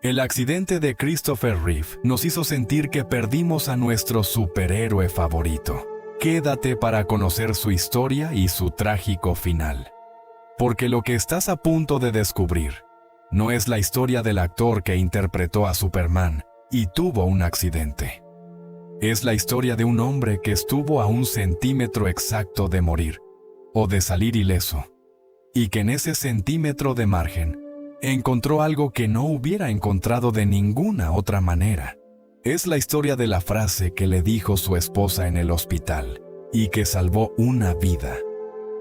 El accidente de Christopher Reeve nos hizo sentir que perdimos a nuestro superhéroe favorito. Quédate para conocer su historia y su trágico final. Porque lo que estás a punto de descubrir no es la historia del actor que interpretó a Superman y tuvo un accidente. Es la historia de un hombre que estuvo a 1 centímetro exacto de morir, o de salir ileso, y que en ese centímetro de margen encontró algo que no hubiera encontrado de ninguna otra manera. Es la historia de la frase que le dijo su esposa en el hospital, y que salvó una vida.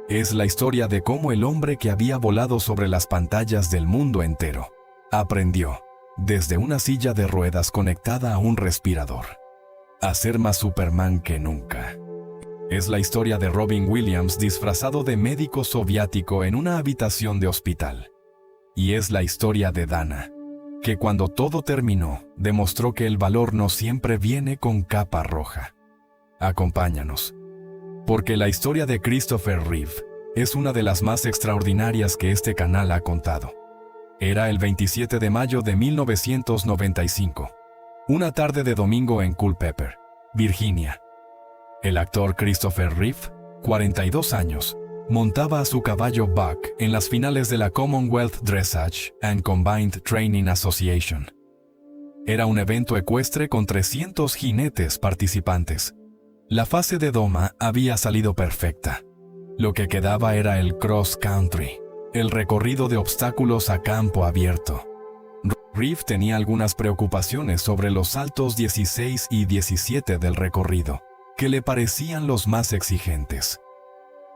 Es la historia de cómo el hombre que había volado sobre las pantallas del mundo entero aprendió, desde una silla de ruedas conectada a un respirador, a ser más Superman que nunca. Es la historia de Robin Williams disfrazado de médico soviético en una habitación de hospital. Y es la historia de Dana, que cuando todo terminó, demostró que el valor no siempre viene con capa roja. Acompáñanos, porque la historia de Christopher Reeve es una de las más extraordinarias que este canal ha contado. Era el 27 de mayo de 1995, una tarde de domingo en Culpeper, Virginia. El actor Christopher Reeve, 42 años, montaba a su caballo Buck en las finales de la Commonwealth Dressage and Combined Training Association. Era un evento ecuestre con 300 jinetes participantes. La fase de doma había salido perfecta. Lo que quedaba era el cross country, el recorrido de obstáculos a campo abierto. Reeve tenía algunas preocupaciones sobre los saltos 16 y 17 del recorrido, que le parecían los más exigentes.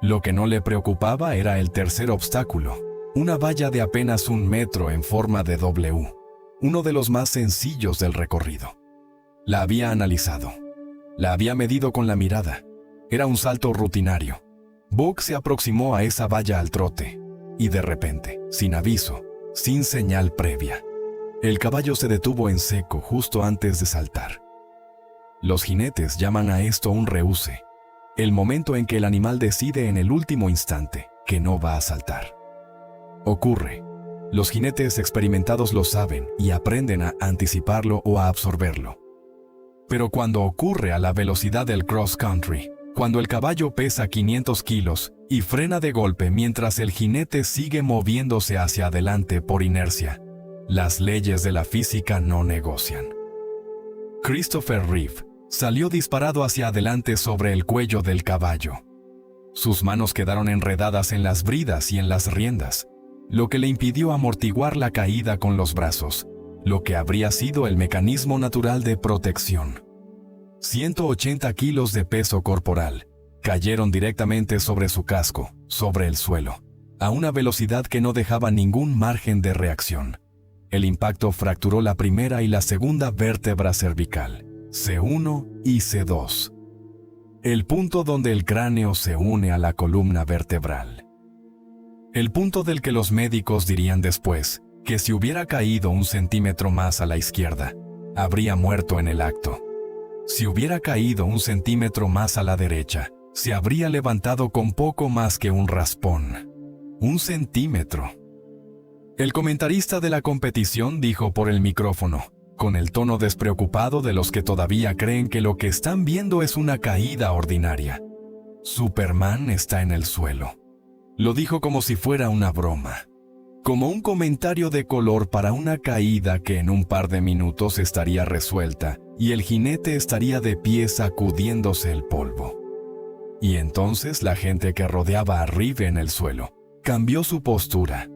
Lo que no le preocupaba era el tercer obstáculo, una valla de apenas 1 metro en forma de W, uno de los más sencillos del recorrido. La había analizado. La había medido con la mirada. Era un salto rutinario. Buck se aproximó a esa valla al trote, y de repente, sin aviso, sin señal previa, el caballo se detuvo en seco justo antes de saltar. Los jinetes llaman a esto un reúse, el momento en que el animal decide en el último instante que no va a saltar. Ocurre. Los jinetes experimentados lo saben y aprenden a anticiparlo o a absorberlo. Pero cuando ocurre a la velocidad del cross country, cuando el caballo pesa 500 kilos y frena de golpe mientras el jinete sigue moviéndose hacia adelante por inercia, las leyes de la física no negocian. Christopher Reeve salió disparado hacia adelante sobre el cuello del caballo. Sus manos quedaron enredadas en las bridas y en las riendas, lo que le impidió amortiguar la caída con los brazos, lo que habría sido el mecanismo natural de protección. 180 kilos de peso corporal cayeron directamente sobre su casco, sobre el suelo, a una velocidad que no dejaba ningún margen de reacción. El impacto fracturó la primera y la segunda vértebra cervical, C1 y C2, el punto donde el cráneo se une a la columna vertebral. El punto del que los médicos dirían después que si hubiera caído 1 centímetro más a la izquierda, habría muerto en el acto. Si hubiera caído 1 centímetro más a la derecha, se habría levantado con poco más que un raspón. 1 centímetro. El comentarista de la competición dijo por el micrófono, con el tono despreocupado de los que todavía creen que lo que están viendo es una caída ordinaria: Superman está en el suelo. Lo dijo como si fuera una broma, como un comentario de color para una caída que en un par de minutos estaría resuelta y el jinete estaría de pie sacudiéndose el polvo. Y entonces la gente que rodeaba a Reeve en el suelo cambió su postura,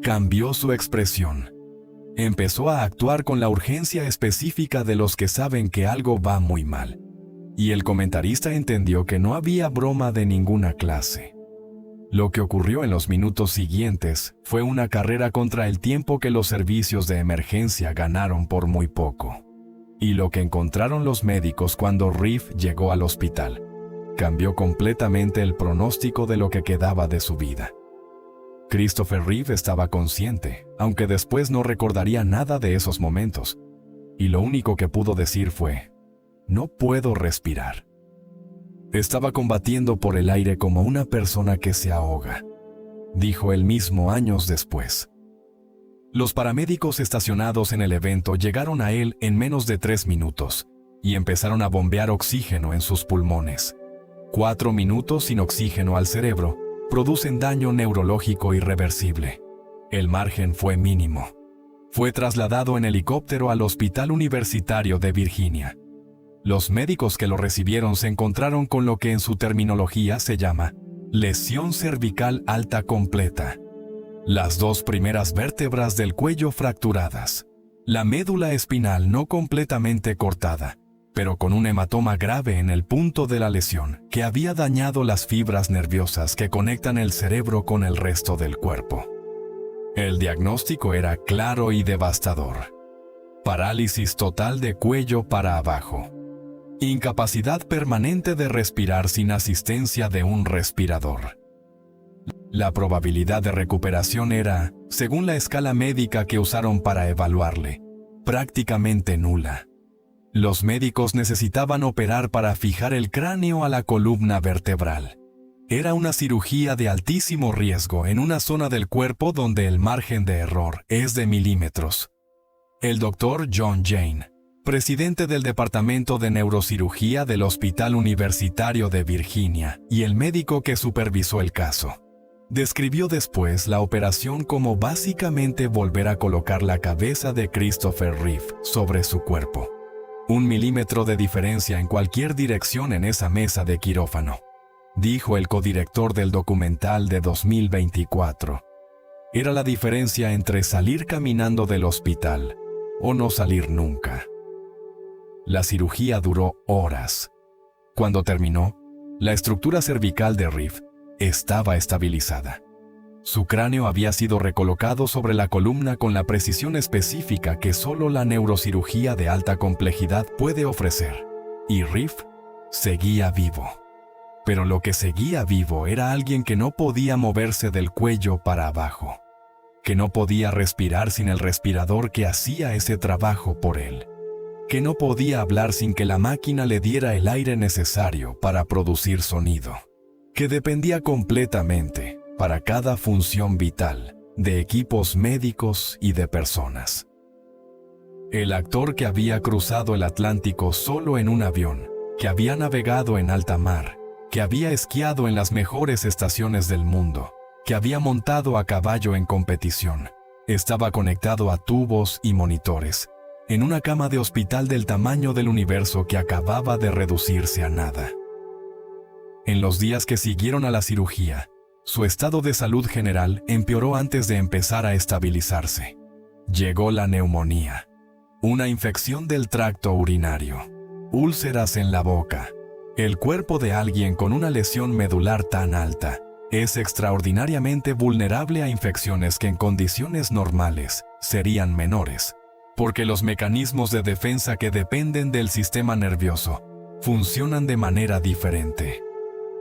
cambió su expresión. Empezó a actuar con la urgencia específica de los que saben que algo va muy mal. Y el comentarista entendió que no había broma de ninguna clase. Lo que ocurrió en los minutos siguientes fue una carrera contra el tiempo que los servicios de emergencia ganaron por muy poco. Y lo que encontraron los médicos cuando Reeve llegó al hospital cambió completamente el pronóstico de lo que quedaba de su vida. Christopher Reeve estaba consciente, aunque después no recordaría nada de esos momentos, y lo único que pudo decir fue: «No puedo respirar». Estaba combatiendo por el aire como una persona que se ahoga, dijo él mismo años después. Los paramédicos estacionados en el evento llegaron a él en menos de 3 minutos y empezaron a bombear oxígeno en sus pulmones. 4 minutos sin oxígeno al cerebro producen daño neurológico irreversible. El margen fue mínimo. Fue trasladado en helicóptero al Hospital Universitario de Virginia. Los médicos que lo recibieron se encontraron con lo que en su terminología se llama lesión cervical alta completa. Las 2 primeras vértebras del cuello fracturadas. La médula espinal no completamente cortada, pero con un hematoma grave en el punto de la lesión que había dañado las fibras nerviosas que conectan el cerebro con el resto del cuerpo. El diagnóstico era claro y devastador. Parálisis total de cuello para abajo. Incapacidad permanente de respirar sin asistencia de un respirador. La probabilidad de recuperación era, según la escala médica que usaron para evaluarle, prácticamente nula. Los médicos necesitaban operar para fijar el cráneo a la columna vertebral. Era una cirugía de altísimo riesgo en una zona del cuerpo donde el margen de error es de milímetros. El doctor John Jane, presidente del Departamento de Neurocirugía del Hospital Universitario de Virginia y el médico que supervisó el caso, describió después la operación como básicamente volver a colocar la cabeza de Christopher Reeve sobre su cuerpo. 1 milímetro de diferencia en cualquier dirección en esa mesa de quirófano, dijo el codirector del documental de 2024. Era la diferencia entre salir caminando del hospital o no salir nunca. La cirugía duró horas. Cuando terminó, la estructura cervical de Reeve estaba estabilizada. Su cráneo había sido recolocado sobre la columna con la precisión específica que solo la neurocirugía de alta complejidad puede ofrecer. Y Reeve seguía vivo. Pero lo que seguía vivo era alguien que no podía moverse del cuello para abajo, que no podía respirar sin el respirador que hacía ese trabajo por él, que no podía hablar sin que la máquina le diera el aire necesario para producir sonido, que dependía completamente, para cada función vital, de equipos médicos y de personas. El actor que había cruzado el Atlántico solo en un avión, que había navegado en alta mar, que había esquiado en las mejores estaciones del mundo, que había montado a caballo en competición, estaba conectado a tubos y monitores, en una cama de hospital del tamaño del universo que acababa de reducirse a nada. En los días que siguieron a la cirugía, su estado de salud general empeoró antes de empezar a estabilizarse. Llegó la neumonía, una infección del tracto urinario, úlceras en la boca. El cuerpo de alguien con una lesión medular tan alta es extraordinariamente vulnerable a infecciones que en condiciones normales serían menores, porque los mecanismos de defensa que dependen del sistema nervioso funcionan de manera diferente.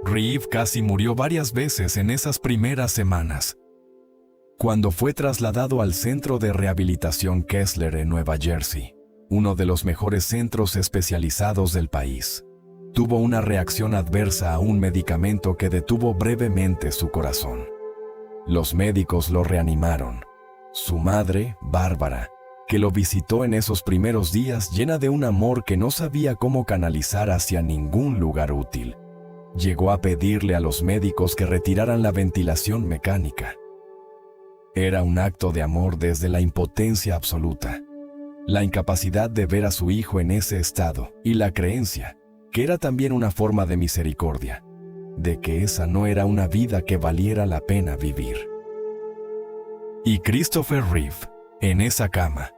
Reeve casi murió varias veces en esas primeras semanas. Cuando fue trasladado al Centro de Rehabilitación Kessler en Nueva Jersey, uno de los mejores centros especializados del país, tuvo una reacción adversa a un medicamento que detuvo brevemente su corazón. Los médicos lo reanimaron. Su madre, Bárbara, que lo visitó en esos primeros días llena de un amor que no sabía cómo canalizar hacia ningún lugar útil, llegó a pedirle a los médicos que retiraran la ventilación mecánica. Era un acto de amor desde la impotencia absoluta, la incapacidad de ver a su hijo en ese estado y la creencia, que era también una forma de misericordia, de que esa no era una vida que valiera la pena vivir. Y Christopher Reeve, en esa cama,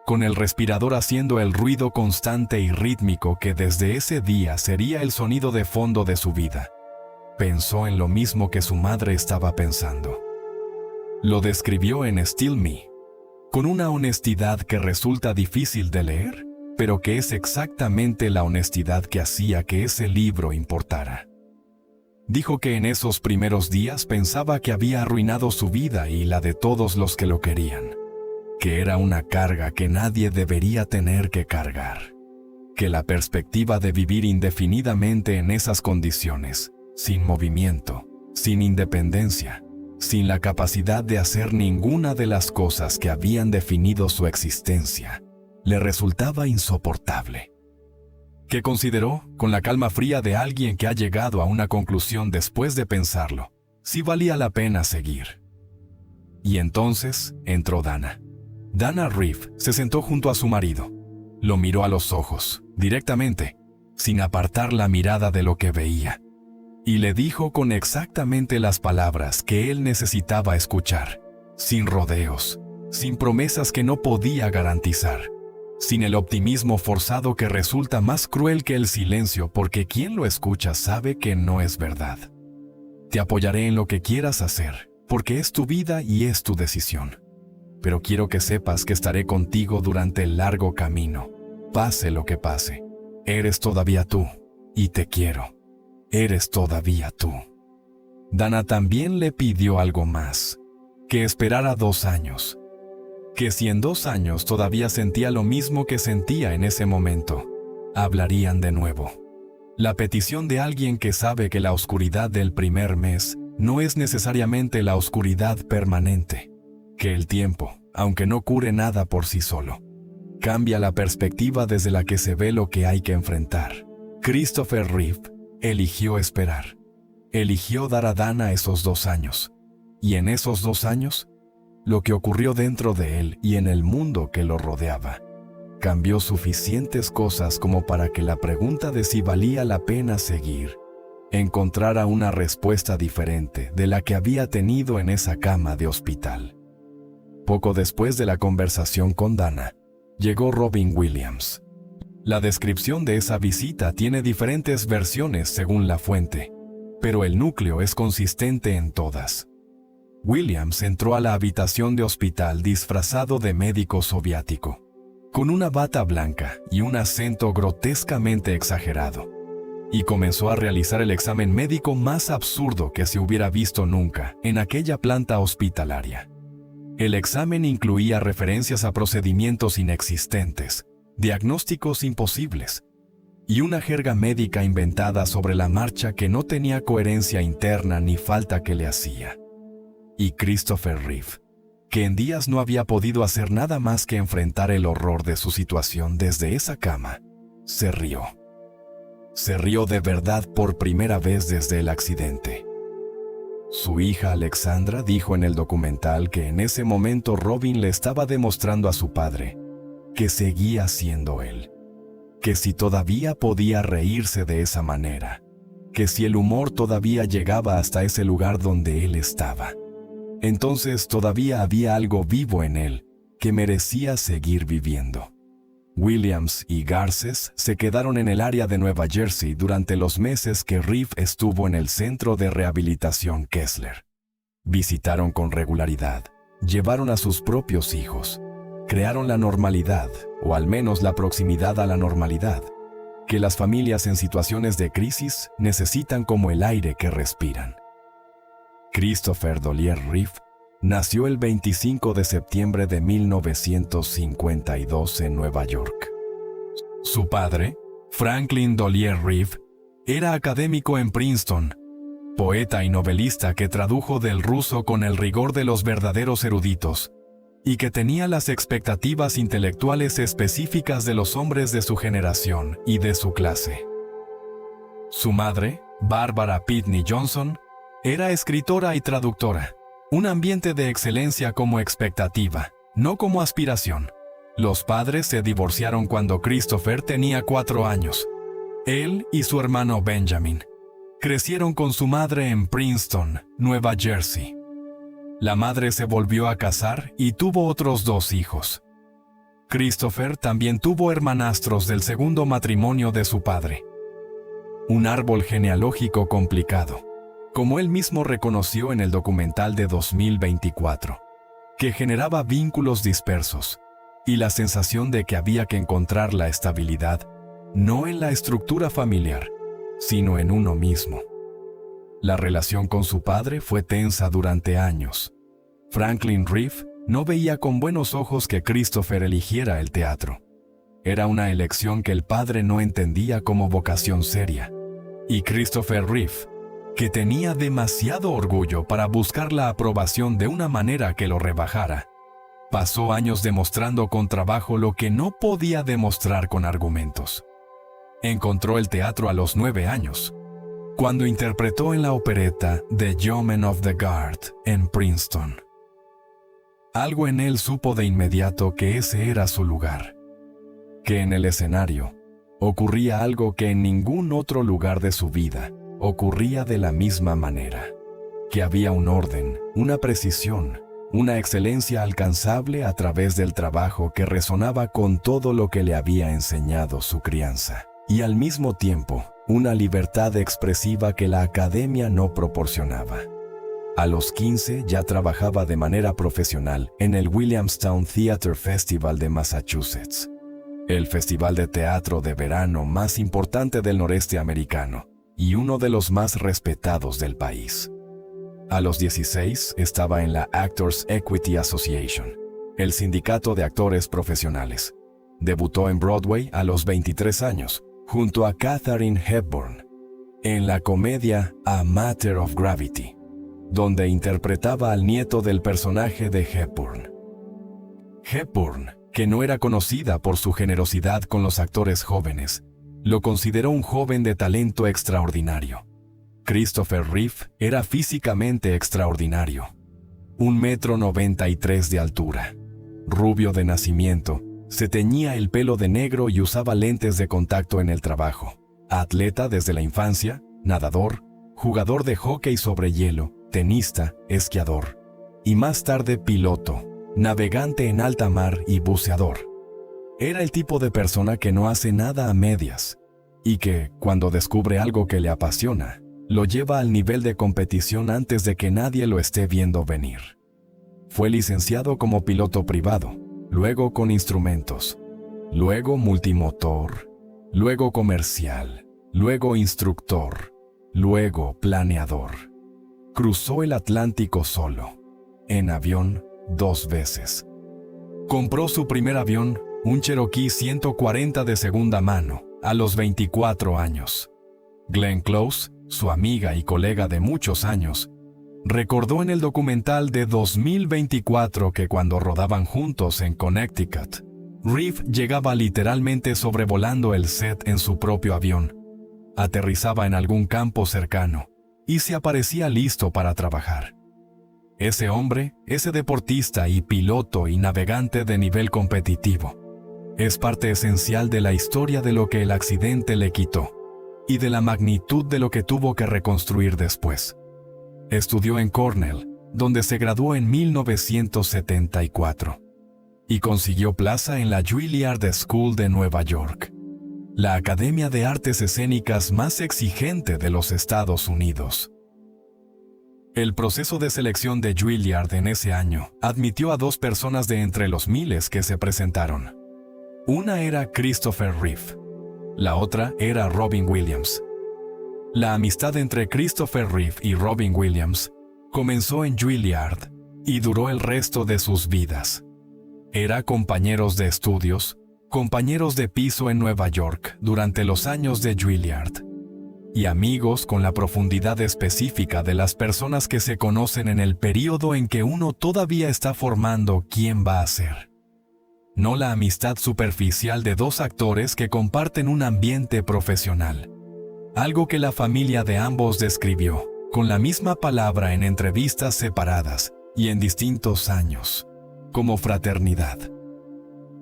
con el respirador haciendo el ruido constante y rítmico que desde ese día sería el sonido de fondo de su vida, pensó en lo mismo que su madre estaba pensando. Lo describió en Still Me, con una honestidad que resulta difícil de leer, pero que es exactamente la honestidad que hacía que ese libro importara. Dijo que en esos primeros días pensaba que había arruinado su vida y la de todos los que lo querían, que era una carga que nadie debería tener que cargar, que la perspectiva de vivir indefinidamente en esas condiciones, sin movimiento, sin independencia, sin la capacidad de hacer ninguna de las cosas que habían definido su existencia, le resultaba insoportable. Que consideró, con la calma fría de alguien que ha llegado a una conclusión después de pensarlo, si valía la pena seguir. Y entonces entró Dana. Dana Reeve se sentó junto a su marido. Lo miró a los ojos, directamente, sin apartar la mirada de lo que veía, y le dijo con exactamente las palabras que él necesitaba escuchar, sin rodeos, sin promesas que no podía garantizar, sin el optimismo forzado que resulta más cruel que el silencio porque quien lo escucha sabe que no es verdad. Te apoyaré en lo que quieras hacer, porque es tu vida y es tu decisión. Pero quiero que sepas que estaré contigo durante el largo camino, pase lo que pase. Eres todavía tú, y te quiero. Eres todavía tú. Dana también le pidió algo más, que esperara 2 años. Que si en 2 años todavía sentía lo mismo que sentía en ese momento, hablarían de nuevo. La petición de alguien que sabe que la oscuridad del primer mes no es necesariamente la oscuridad permanente. Que el tiempo, aunque no cure nada por sí solo, cambia la perspectiva desde la que se ve lo que hay que enfrentar. Christopher Reeve eligió esperar. Eligió dar a Dana esos 2 años. Y en esos 2 años, lo que ocurrió dentro de él y en el mundo que lo rodeaba cambió suficientes cosas como para que la pregunta de si valía la pena seguir encontrara una respuesta diferente de la que había tenido en esa cama de hospital. Poco después de la conversación con Dana, llegó Robin Williams. La descripción de esa visita tiene diferentes versiones según la fuente, pero el núcleo es consistente en todas. Williams entró a la habitación de hospital disfrazado de médico soviético, con una bata blanca y un acento grotescamente exagerado, y comenzó a realizar el examen médico más absurdo que se hubiera visto nunca en aquella planta hospitalaria. El examen incluía referencias a procedimientos inexistentes, diagnósticos imposibles, y una jerga médica inventada sobre la marcha que no tenía coherencia interna ni falta que le hacía. Y Christopher Reeve, que en días no había podido hacer nada más que enfrentar el horror de su situación desde esa cama, se rió. Se rió de verdad por primera vez desde el accidente. Su hija Alexandra dijo en el documental que en ese momento Robin le estaba demostrando a su padre que seguía siendo él, que si todavía podía reírse de esa manera, que si el humor todavía llegaba hasta ese lugar donde él estaba, entonces todavía había algo vivo en él que merecía seguir viviendo. Williams y Garces se quedaron en el área de Nueva Jersey durante los meses que Reeve estuvo en el centro de rehabilitación Kessler. Visitaron con regularidad, llevaron a sus propios hijos, crearon la normalidad, o al menos la proximidad a la normalidad, que las familias en situaciones de crisis necesitan como el aire que respiran. Christopher Dollier Reeve nació el 25 de septiembre de 1952 en Nueva York. Su padre, Franklin Dollier Reeve, era académico en Princeton, poeta y novelista que tradujo del ruso con el rigor de los verdaderos eruditos, y que tenía las expectativas intelectuales específicas de los hombres de su generación y de su clase. Su madre, Barbara Pitney Johnson, era escritora y traductora. Un ambiente de excelencia como expectativa, no como aspiración. Los padres se divorciaron cuando Christopher tenía 4 años. Él y su hermano Benjamin crecieron con su madre en Princeton, Nueva Jersey. La madre se volvió a casar y tuvo otros 2 hijos. Christopher también tuvo hermanastros del segundo matrimonio de su padre. Un árbol genealógico complicado, como él mismo reconoció en el documental de 2024, que generaba vínculos dispersos y la sensación de que había que encontrar la estabilidad no en la estructura familiar, sino en uno mismo. La relación con su padre fue tensa durante años. Franklin Reeve no veía con buenos ojos que Christopher eligiera el teatro. Era una elección que el padre no entendía como vocación seria. Y Christopher Reeve, que tenía demasiado orgullo para buscar la aprobación de una manera que lo rebajara. Pasó años demostrando con trabajo lo que no podía demostrar con argumentos. Encontró el teatro a los 9 años, cuando interpretó en la opereta The Yeomen of the Guard en Princeton. Algo en él supo de inmediato que ese era su lugar, que en el escenario ocurría algo que en ningún otro lugar de su vida ocurría de la misma manera, que había un orden, una precisión, una excelencia alcanzable a través del trabajo que resonaba con todo lo que le había enseñado su crianza, y al mismo tiempo, una libertad expresiva que la academia no proporcionaba. A los 15 ya trabajaba de manera profesional en el Williamstown Theatre Festival de Massachusetts, el festival de teatro de verano más importante del noreste americano y uno de los más respetados del país. A los 16 estaba en la Actors Equity Association, el sindicato de actores profesionales. Debutó en Broadway a los 23 años, junto a Katharine Hepburn, en la comedia A Matter of Gravity, donde interpretaba al nieto del personaje de Hepburn. Hepburn, que no era conocida por su generosidad con los actores jóvenes, lo consideró un joven de talento extraordinario. Christopher Reeve era físicamente extraordinario. 1,93 m de altura, rubio de nacimiento, se teñía el pelo de negro y usaba lentes de contacto en el trabajo. Atleta desde la infancia, nadador, jugador de hóquei sobre hielo, tenista, esquiador, y más tarde piloto, navegante en alta mar y buceador. Era el tipo de persona que no hace nada a medias, y que, cuando descubre algo que le apasiona, lo lleva al nivel de competición antes de que nadie lo esté viendo venir. Fue licenciado como piloto privado, luego con instrumentos, luego multimotor, luego comercial, luego instructor, luego planeador. Cruzó el Atlántico solo, en avión 2 veces. Compró su primer avión, un Cherokee 140 de segunda mano, a los 24 años. Glenn Close, su amiga y colega de muchos años, recordó en el documental de 2024 que cuando rodaban juntos en Connecticut, Reeve llegaba literalmente sobrevolando el set en su propio avión, aterrizaba en algún campo cercano y se aparecía listo para trabajar. Ese hombre, ese deportista y piloto y navegante de nivel competitivo, es parte esencial de la historia de lo que el accidente le quitó y de la magnitud de lo que tuvo que reconstruir después. Estudió en Cornell, donde se graduó en 1974, y consiguió plaza en la Juilliard School de Nueva York, la academia de artes escénicas más exigente de los Estados Unidos. El proceso de selección de Juilliard en ese año admitió a 2 personas de entre los miles que se presentaron. Una era Christopher Reeve, la otra era Robin Williams. La amistad entre Christopher Reeve y Robin Williams comenzó en Juilliard y duró el resto de sus vidas. Eran compañeros de estudios, compañeros de piso en Nueva York durante los años de Juilliard, y amigos con la profundidad específica de las personas que se conocen en el período en que uno todavía está formando quién va a ser. No la amistad superficial de 2 actores que comparten un ambiente profesional, algo que la familia de ambos describió con la misma palabra en entrevistas separadas y en distintos años, como fraternidad.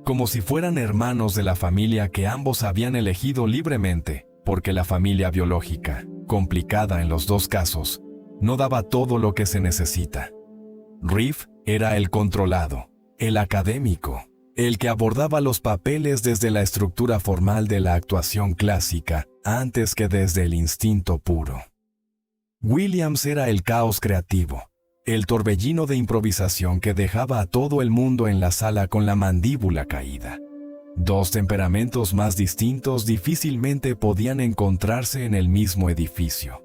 Como si fueran hermanos de la familia que ambos habían elegido libremente, porque la familia biológica, complicada en los 2 casos, no daba todo lo que se necesita. Reeve era el controlado, el académico, el que abordaba los papeles desde la estructura formal de la actuación clásica antes que desde el instinto puro. Williams era el caos creativo, el torbellino de improvisación que dejaba a todo el mundo en la sala con la mandíbula caída. 2 temperamentos más distintos difícilmente podían encontrarse en el mismo edificio.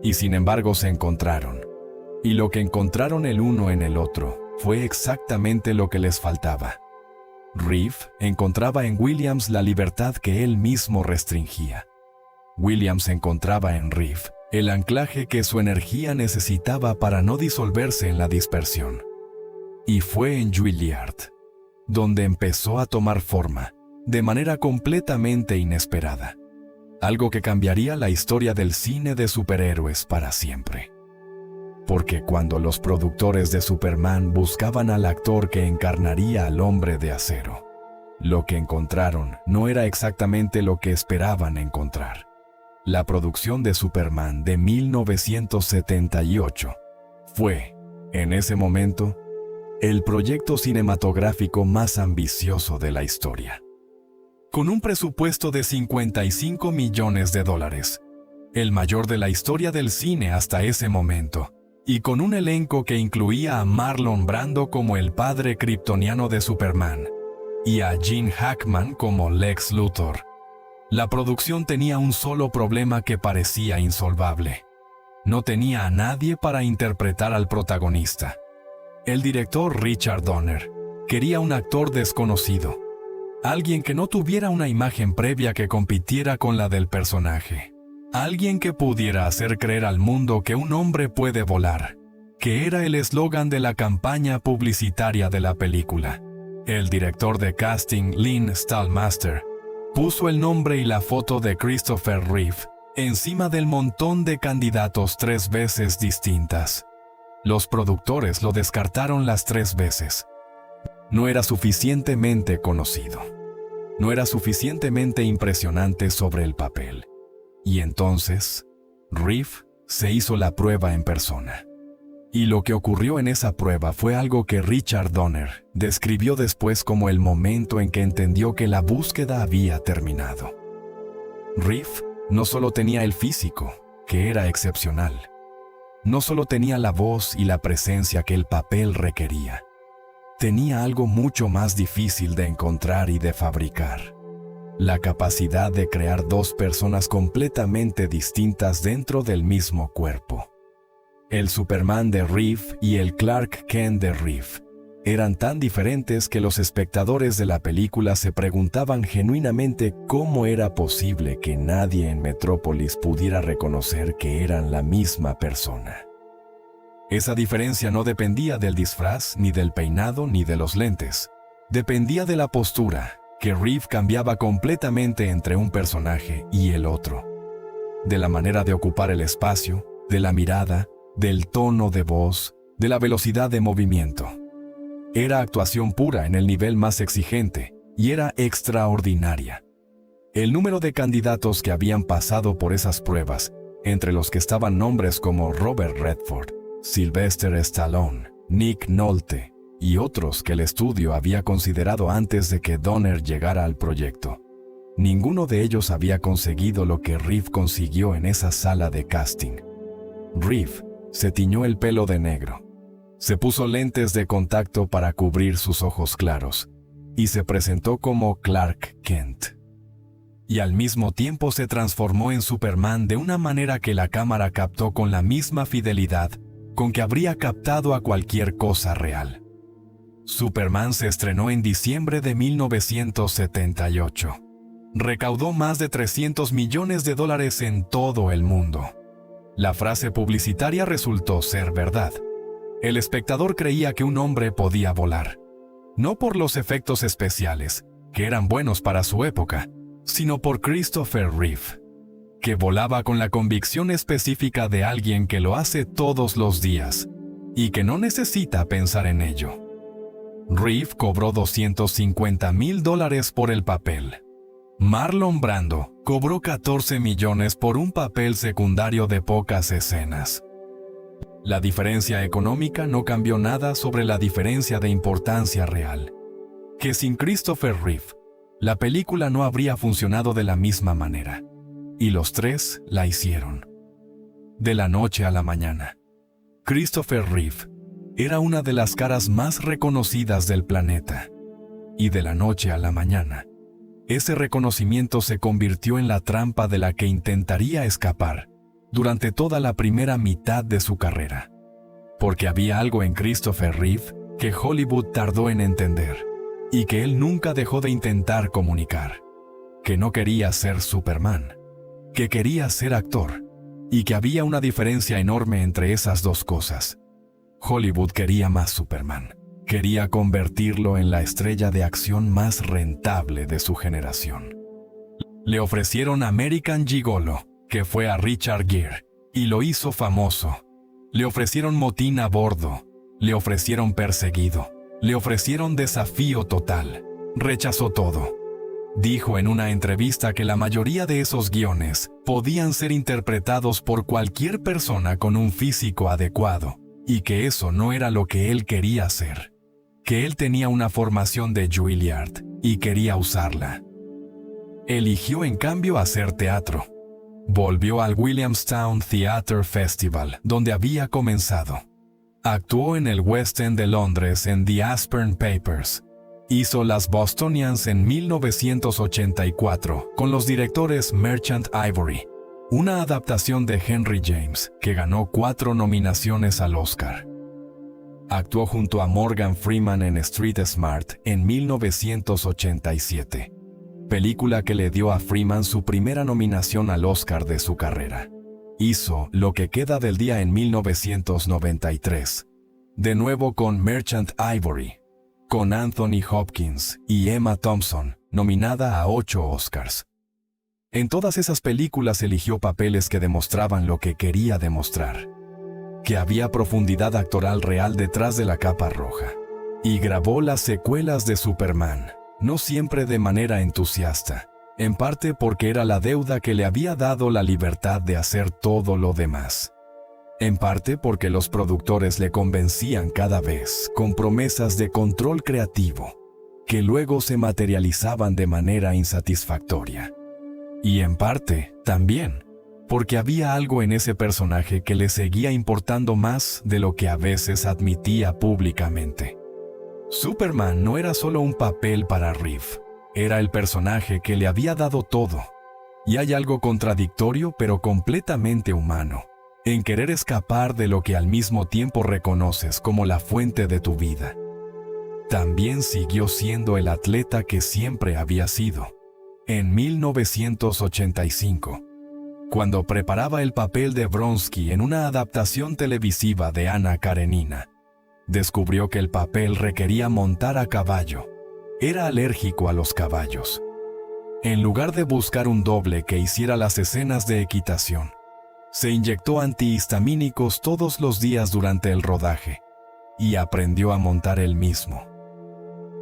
Y sin embargo se encontraron. Y lo que encontraron el uno en el otro fue exactamente lo que les faltaba. Reeve encontraba en Williams la libertad que él mismo restringía. Williams encontraba en Reeve el anclaje que su energía necesitaba para no disolverse en la dispersión. Y fue en Juilliard donde empezó a tomar forma, de manera completamente inesperada. Algo que cambiaría la historia del cine de superhéroes para siempre. Porque cuando los productores de Superman buscaban al actor que encarnaría al Hombre de Acero, lo que encontraron no era exactamente lo que esperaban encontrar. La producción de Superman de 1978 fue, en ese momento, el proyecto cinematográfico más ambicioso de la historia. Con un presupuesto de $55 millones, el mayor de la historia del cine hasta ese momento, y con un elenco que incluía a Marlon Brando como el padre kryptoniano de Superman, y a Gene Hackman como Lex Luthor. La producción tenía un solo problema que parecía insolvable. No tenía a nadie para interpretar al protagonista. El director Richard Donner quería un actor desconocido, alguien que no tuviera una imagen previa que compitiera con la del personaje, alguien que pudiera hacer creer al mundo que un hombre puede volar, que era el eslogan de la campaña publicitaria de la película. El director de casting, Lynn Stallmaster, puso el nombre y la foto de Christopher Reeve encima del montón de candidatos 3 veces distintas. Los productores lo descartaron las 3 veces. No era suficientemente conocido. No era suficientemente impresionante sobre el papel. Y entonces, Reeve se hizo la prueba en persona. Y lo que ocurrió en esa prueba fue algo que Richard Donner describió después como el momento en que entendió que la búsqueda había terminado. Reeve no solo tenía el físico, que era excepcional. No solo tenía la voz y la presencia que el papel requería. Tenía algo mucho más difícil de encontrar y de fabricar. La capacidad de crear 2 personas completamente distintas dentro del mismo cuerpo. El Superman de Reeve y el Clark Kent de Reeve eran tan diferentes que los espectadores de la película se preguntaban genuinamente cómo era posible que nadie en Metrópolis pudiera reconocer que eran la misma persona. Esa diferencia no dependía del disfraz, ni del peinado, ni de los lentes. Dependía de la postura, que Reeve cambiaba completamente entre un personaje y el otro. De la manera de ocupar el espacio, de la mirada, del tono de voz, de la velocidad de movimiento. Era actuación pura en el nivel más exigente, y era extraordinaria. El número de candidatos que habían pasado por esas pruebas, entre los que estaban nombres como Robert Redford, Sylvester Stallone, Nick Nolte, y otros que el estudio había considerado antes de que Donner llegara al proyecto. Ninguno de ellos había conseguido lo que Reeve consiguió en esa sala de casting. Reeve se tiñó el pelo de negro. Se puso lentes de contacto para cubrir sus ojos claros y se presentó como Clark Kent. Y al mismo tiempo se transformó en Superman de una manera que la cámara captó con la misma fidelidad con que habría captado a cualquier cosa real. Superman se estrenó en diciembre de 1978. Recaudó más de $300 millones en todo el mundo. La frase publicitaria resultó ser verdad. El espectador creía que un hombre podía volar, no por los efectos especiales, que eran buenos para su época, sino por Christopher Reeve, que volaba con la convicción específica de alguien que lo hace todos los días y que no necesita pensar en ello. Reeve cobró $250,000 por el papel. Marlon Brando cobró $14 millones por un papel secundario de pocas escenas. La diferencia económica no cambió nada sobre la diferencia de importancia real. Que sin Christopher Reeve, la película no habría funcionado de la misma manera. Y los 3 la hicieron. De la noche a la mañana. Christopher Reeve era una de las caras más reconocidas del planeta. Y de la noche a la mañana, ese reconocimiento se convirtió en la trampa de la que intentaría escapar durante toda la primera mitad de su carrera. Porque había algo en Christopher Reeve que Hollywood tardó en entender, y que él nunca dejó de intentar comunicar. Que no quería ser Superman, que quería ser actor, y que había una diferencia enorme entre esas dos cosas. Hollywood quería más Superman. Quería convertirlo en la estrella de acción más rentable de su generación. Le ofrecieron American Gigolo, que fue a Richard Gere, y lo hizo famoso. Le ofrecieron Motín a bordo. Le ofrecieron Perseguido. Le ofrecieron Desafío Total. Rechazó todo. Dijo en una entrevista que la mayoría de esos guiones podían ser interpretados por cualquier persona con un físico adecuado, y que eso no era lo que él quería hacer. Que él tenía una formación de Juilliard y quería usarla. Eligió en cambio hacer teatro. Volvió al Williamstown Theatre Festival, donde había comenzado. Actuó en el West End de Londres en The Aspern Papers. Hizo Las Bostonians en 1984 con los directores Merchant Ivory, una adaptación de Henry James que ganó 4 nominaciones al Oscar. Actuó junto a Morgan Freeman en Street Smart en 1987, película que le dio a Freeman su primera nominación al Oscar de su carrera. Hizo Lo que queda del día en 1993, de nuevo con Merchant Ivory, con Anthony Hopkins y Emma Thompson, nominada a 8 Oscars. En todas esas películas eligió papeles que demostraban lo que quería demostrar, que había profundidad actoral real detrás de la capa roja. Y grabó las secuelas de Superman, no siempre de manera entusiasta, en parte porque era la deuda que le había dado la libertad de hacer todo lo demás. En parte porque los productores le convencían cada vez con promesas de control creativo, que luego se materializaban de manera insatisfactoria. Y en parte, también, porque había algo en ese personaje que le seguía importando más de lo que a veces admitía públicamente. Superman no era solo un papel para Reeve, era el personaje que le había dado todo. Y hay algo contradictorio pero completamente humano en querer escapar de lo que al mismo tiempo reconoces como la fuente de tu vida. También siguió siendo el atleta que siempre había sido. En 1985, cuando preparaba el papel de Bronsky en una adaptación televisiva de Ana Karenina, descubrió que el papel requería montar a caballo. Era alérgico a los caballos. En lugar de buscar un doble que hiciera las escenas de equitación, se inyectó antihistamínicos todos los días durante el rodaje y aprendió a montar él mismo.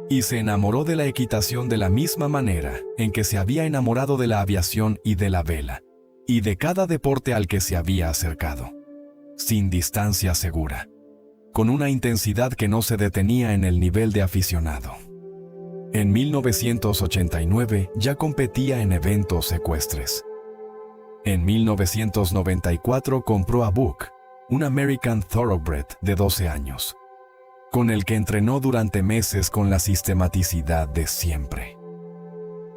Y se enamoró de la equitación de la misma manera en que se había enamorado de la aviación y de la vela, y de cada deporte al que se había acercado, sin distancia segura, con una intensidad que no se detenía en el nivel de aficionado. En 1989 ya competía en eventos ecuestres. En 1994 compró a Buck, un American Thoroughbred de 12 años, con el que entrenó durante meses con la sistematicidad de siempre.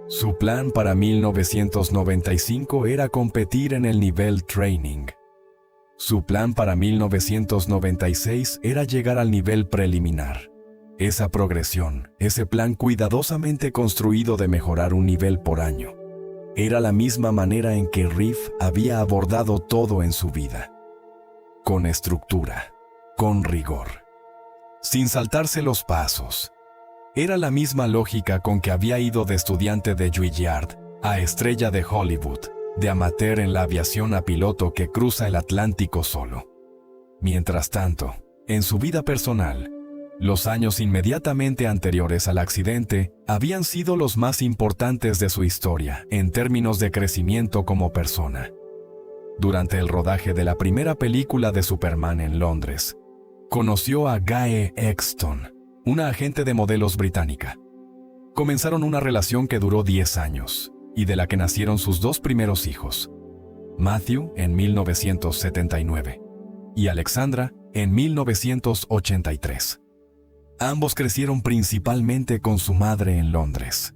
Su plan para 1995 era competir en el nivel training. Su plan para 1996 era llegar al nivel preliminar. Esa progresión, ese plan cuidadosamente construido de mejorar un nivel por año, era la misma manera en que Reeve había abordado todo en su vida. Con estructura, con rigor, sin saltarse los pasos. Era la misma lógica con que había ido de estudiante de Juilliard a estrella de Hollywood, de amateur en la aviación a piloto que cruza el Atlántico solo. Mientras tanto, en su vida personal, los años inmediatamente anteriores al accidente habían sido los más importantes de su historia en términos de crecimiento como persona. Durante el rodaje de la primera película de Superman en Londres, conoció a Gaye Exton, una agente de modelos británica. Comenzaron una relación que duró 10 años y de la que nacieron sus 2 primeros hijos, Matthew en 1979 y Alexandra en 1983. Ambos crecieron principalmente con su madre en Londres.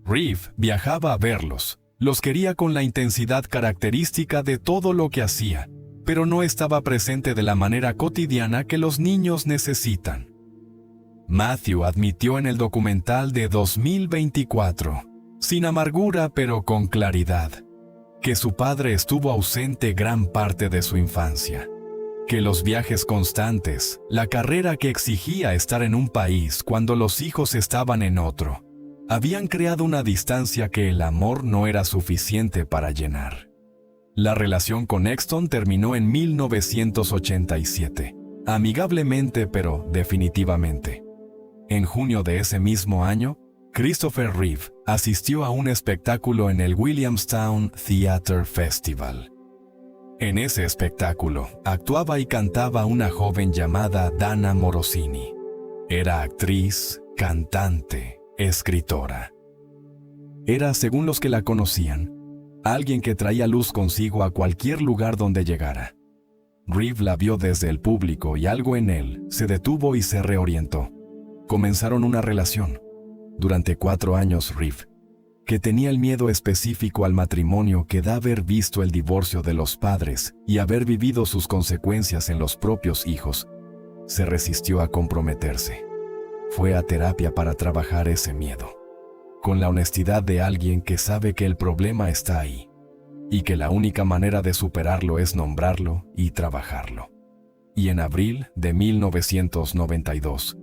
Reeve viajaba a verlos, los quería con la intensidad característica de todo lo que hacía, pero no estaba presente de la manera cotidiana que los niños necesitan. Matthew admitió en el documental de 2024, sin amargura pero con claridad: que su padre estuvo ausente gran parte de su infancia, que los viajes constantes, la carrera que exigía estar en un país cuando los hijos estaban en otro, habían creado una distancia que el amor no era suficiente para llenar. La relación con Exton terminó en 1987, amigablemente pero definitivamente. En junio de ese mismo año, Christopher Reeve asistió a un espectáculo en el Williamstown Theatre Festival. En ese espectáculo, actuaba y cantaba una joven llamada Dana Morosini. Era actriz, cantante, escritora. Era, según los que la conocían, alguien que traía luz consigo a cualquier lugar donde llegara. Reeve la vio desde el público y algo en él se detuvo y se reorientó. Comenzaron una relación. Durante 4 años Reeve, que tenía el miedo específico al matrimonio que da haber visto el divorcio de los padres y haber vivido sus consecuencias en los propios hijos, se resistió a comprometerse. Fue a terapia para trabajar ese miedo, con la honestidad de alguien que sabe que el problema está ahí, y que la única manera de superarlo es nombrarlo y trabajarlo. Y en abril de 1992,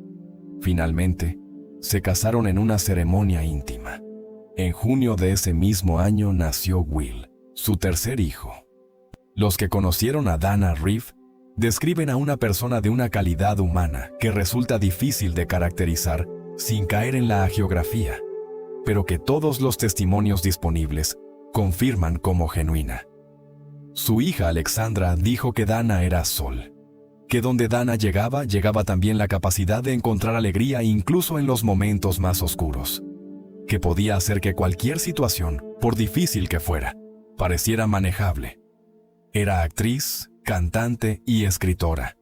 finalmente, se casaron en una ceremonia íntima. En junio de ese mismo año nació Will, su tercer hijo. Los que conocieron a Dana Reeve describen a una persona de una calidad humana que resulta difícil de caracterizar sin caer en la hagiografía, pero que todos los testimonios disponibles confirman como genuina. Su hija Alexandra dijo que Dana era sol, que donde Dana llegaba también la capacidad de encontrar alegría incluso en los momentos más oscuros, que podía hacer que cualquier situación, por difícil que fuera, pareciera manejable. Era actriz, cantante y escritora.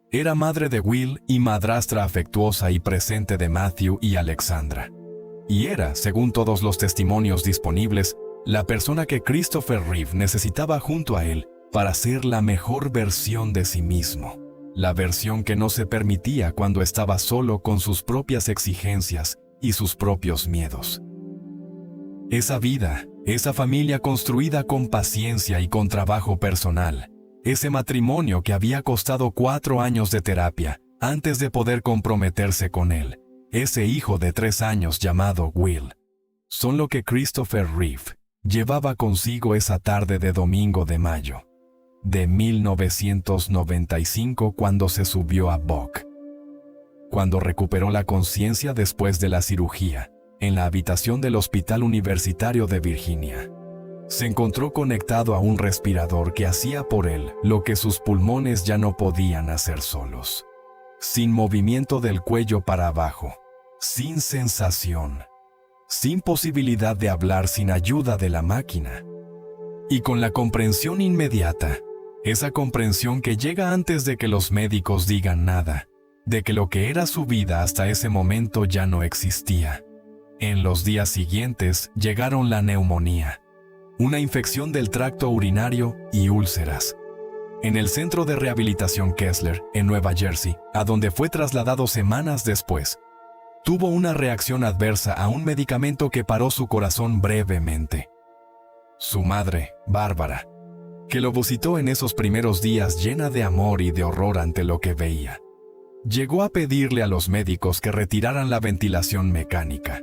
Era madre de Will y madrastra afectuosa y presente de Matthew y Alexandra. Y era, según todos los testimonios disponibles, la persona que Christopher Reeve necesitaba junto a él para ser la mejor versión de sí mismo, la versión que no se permitía cuando estaba solo con sus propias exigencias y sus propios miedos. Esa vida, esa familia construida con paciencia y con trabajo personal, ese matrimonio que había costado 4 años de terapia antes de poder comprometerse con él, ese hijo de 3 años llamado Will, son lo que Christopher Reeve llevaba consigo esa tarde de domingo de mayo de 1995 cuando se subió a Buck. Cuando recuperó la conciencia después de la cirugía, en la habitación del Hospital Universitario de Virginia, se encontró conectado a un respirador que hacía por él lo que sus pulmones ya no podían hacer solos. Sin movimiento del cuello para abajo, sin sensación, sin posibilidad de hablar sin ayuda de la máquina. Y con la comprensión inmediata, esa comprensión que llega antes de que los médicos digan nada, de que lo que era su vida hasta ese momento ya no existía. En los días siguientes llegaron la neumonía, una infección del tracto urinario y úlceras. En el Centro de Rehabilitación Kessler, en Nueva Jersey, a donde fue trasladado semanas después, tuvo una reacción adversa a un medicamento que paró su corazón brevemente. Su madre, Bárbara, que lo visitó en esos primeros días llena de amor y de horror ante lo que veía, llegó a pedirle a los médicos que retiraran la ventilación mecánica.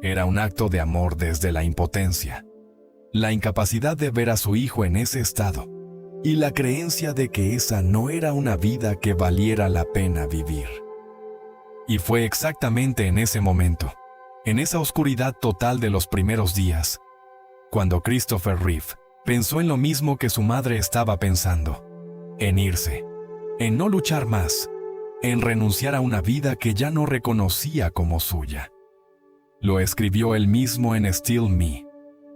Era un acto de amor desde la impotencia, la incapacidad de ver a su hijo en ese estado, y la creencia de que esa no era una vida que valiera la pena vivir. Y fue exactamente en ese momento, en esa oscuridad total de los primeros días, cuando Christopher Reeve pensó en lo mismo que su madre estaba pensando, en irse, en no luchar más, en renunciar a una vida que ya no reconocía como suya. Lo escribió él mismo en Still Me,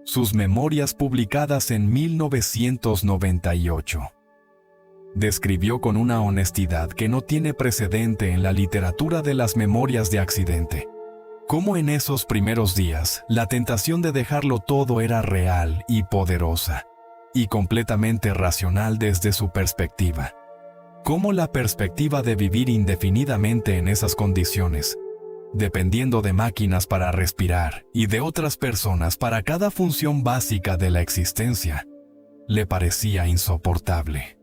sus memorias publicadas en 1998. Describió con una honestidad que no tiene precedente en la literatura de las memorias de accidente, cómo en esos primeros días la tentación de dejarlo todo era real y poderosa, y completamente racional desde su perspectiva. Cómo la perspectiva de vivir indefinidamente en esas condiciones dependiendo de máquinas para respirar y de otras personas para cada función básica de la existencia, le parecía insoportable.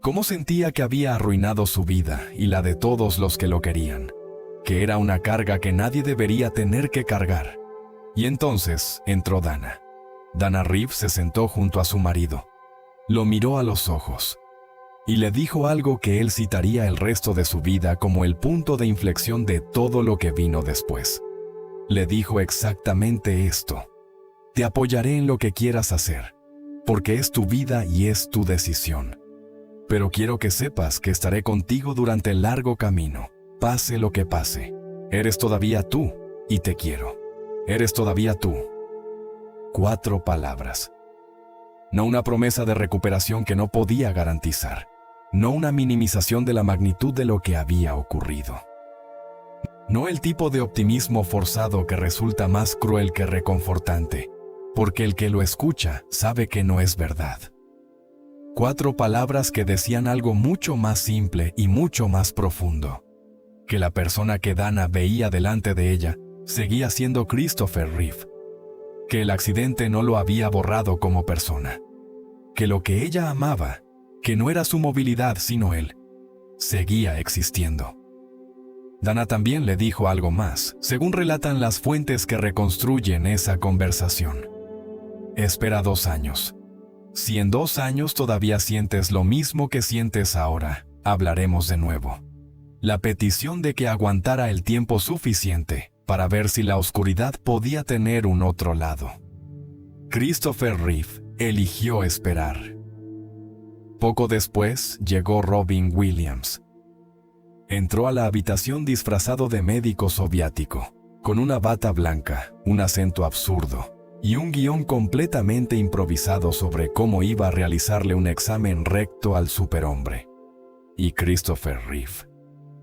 Cómo sentía que había arruinado su vida y la de todos los que lo querían, que era una carga que nadie debería tener que cargar. Y entonces entró Dana. Dana Reeve se sentó junto a su marido. Lo miró a los ojos y le dijo algo que él citaría el resto de su vida como el punto de inflexión de todo lo que vino después. Le dijo exactamente esto: te apoyaré en lo que quieras hacer, porque es tu vida y es tu decisión. Pero quiero que sepas que estaré contigo durante el largo camino, pase lo que pase. Eres todavía tú y te quiero. Eres todavía tú. 4 palabras. No una promesa de recuperación que no podía garantizar. No una minimización de la magnitud de lo que había ocurrido. No el tipo de optimismo forzado que resulta más cruel que reconfortante, porque el que lo escucha sabe que no es verdad. 4 palabras que decían algo mucho más simple y mucho más profundo. Que la persona que Dana veía delante de ella seguía siendo Christopher Reeve. Que el accidente no lo había borrado como persona. Que lo que ella amaba, que no era su movilidad sino él, seguía existiendo. Dana también le dijo algo más, según relatan las fuentes que reconstruyen esa conversación. Espera 2 años. Si en 2 años todavía sientes lo mismo que sientes ahora, hablaremos de nuevo. La petición de que aguantara el tiempo suficiente para ver si la oscuridad podía tener un otro lado. Christopher Reeve eligió esperar. Poco después llegó Robin Williams. Entró a la habitación disfrazado de médico soviético, con una bata blanca, un acento absurdo y un guión completamente improvisado sobre cómo iba a realizarle un examen recto al superhombre. Y Christopher Reeve,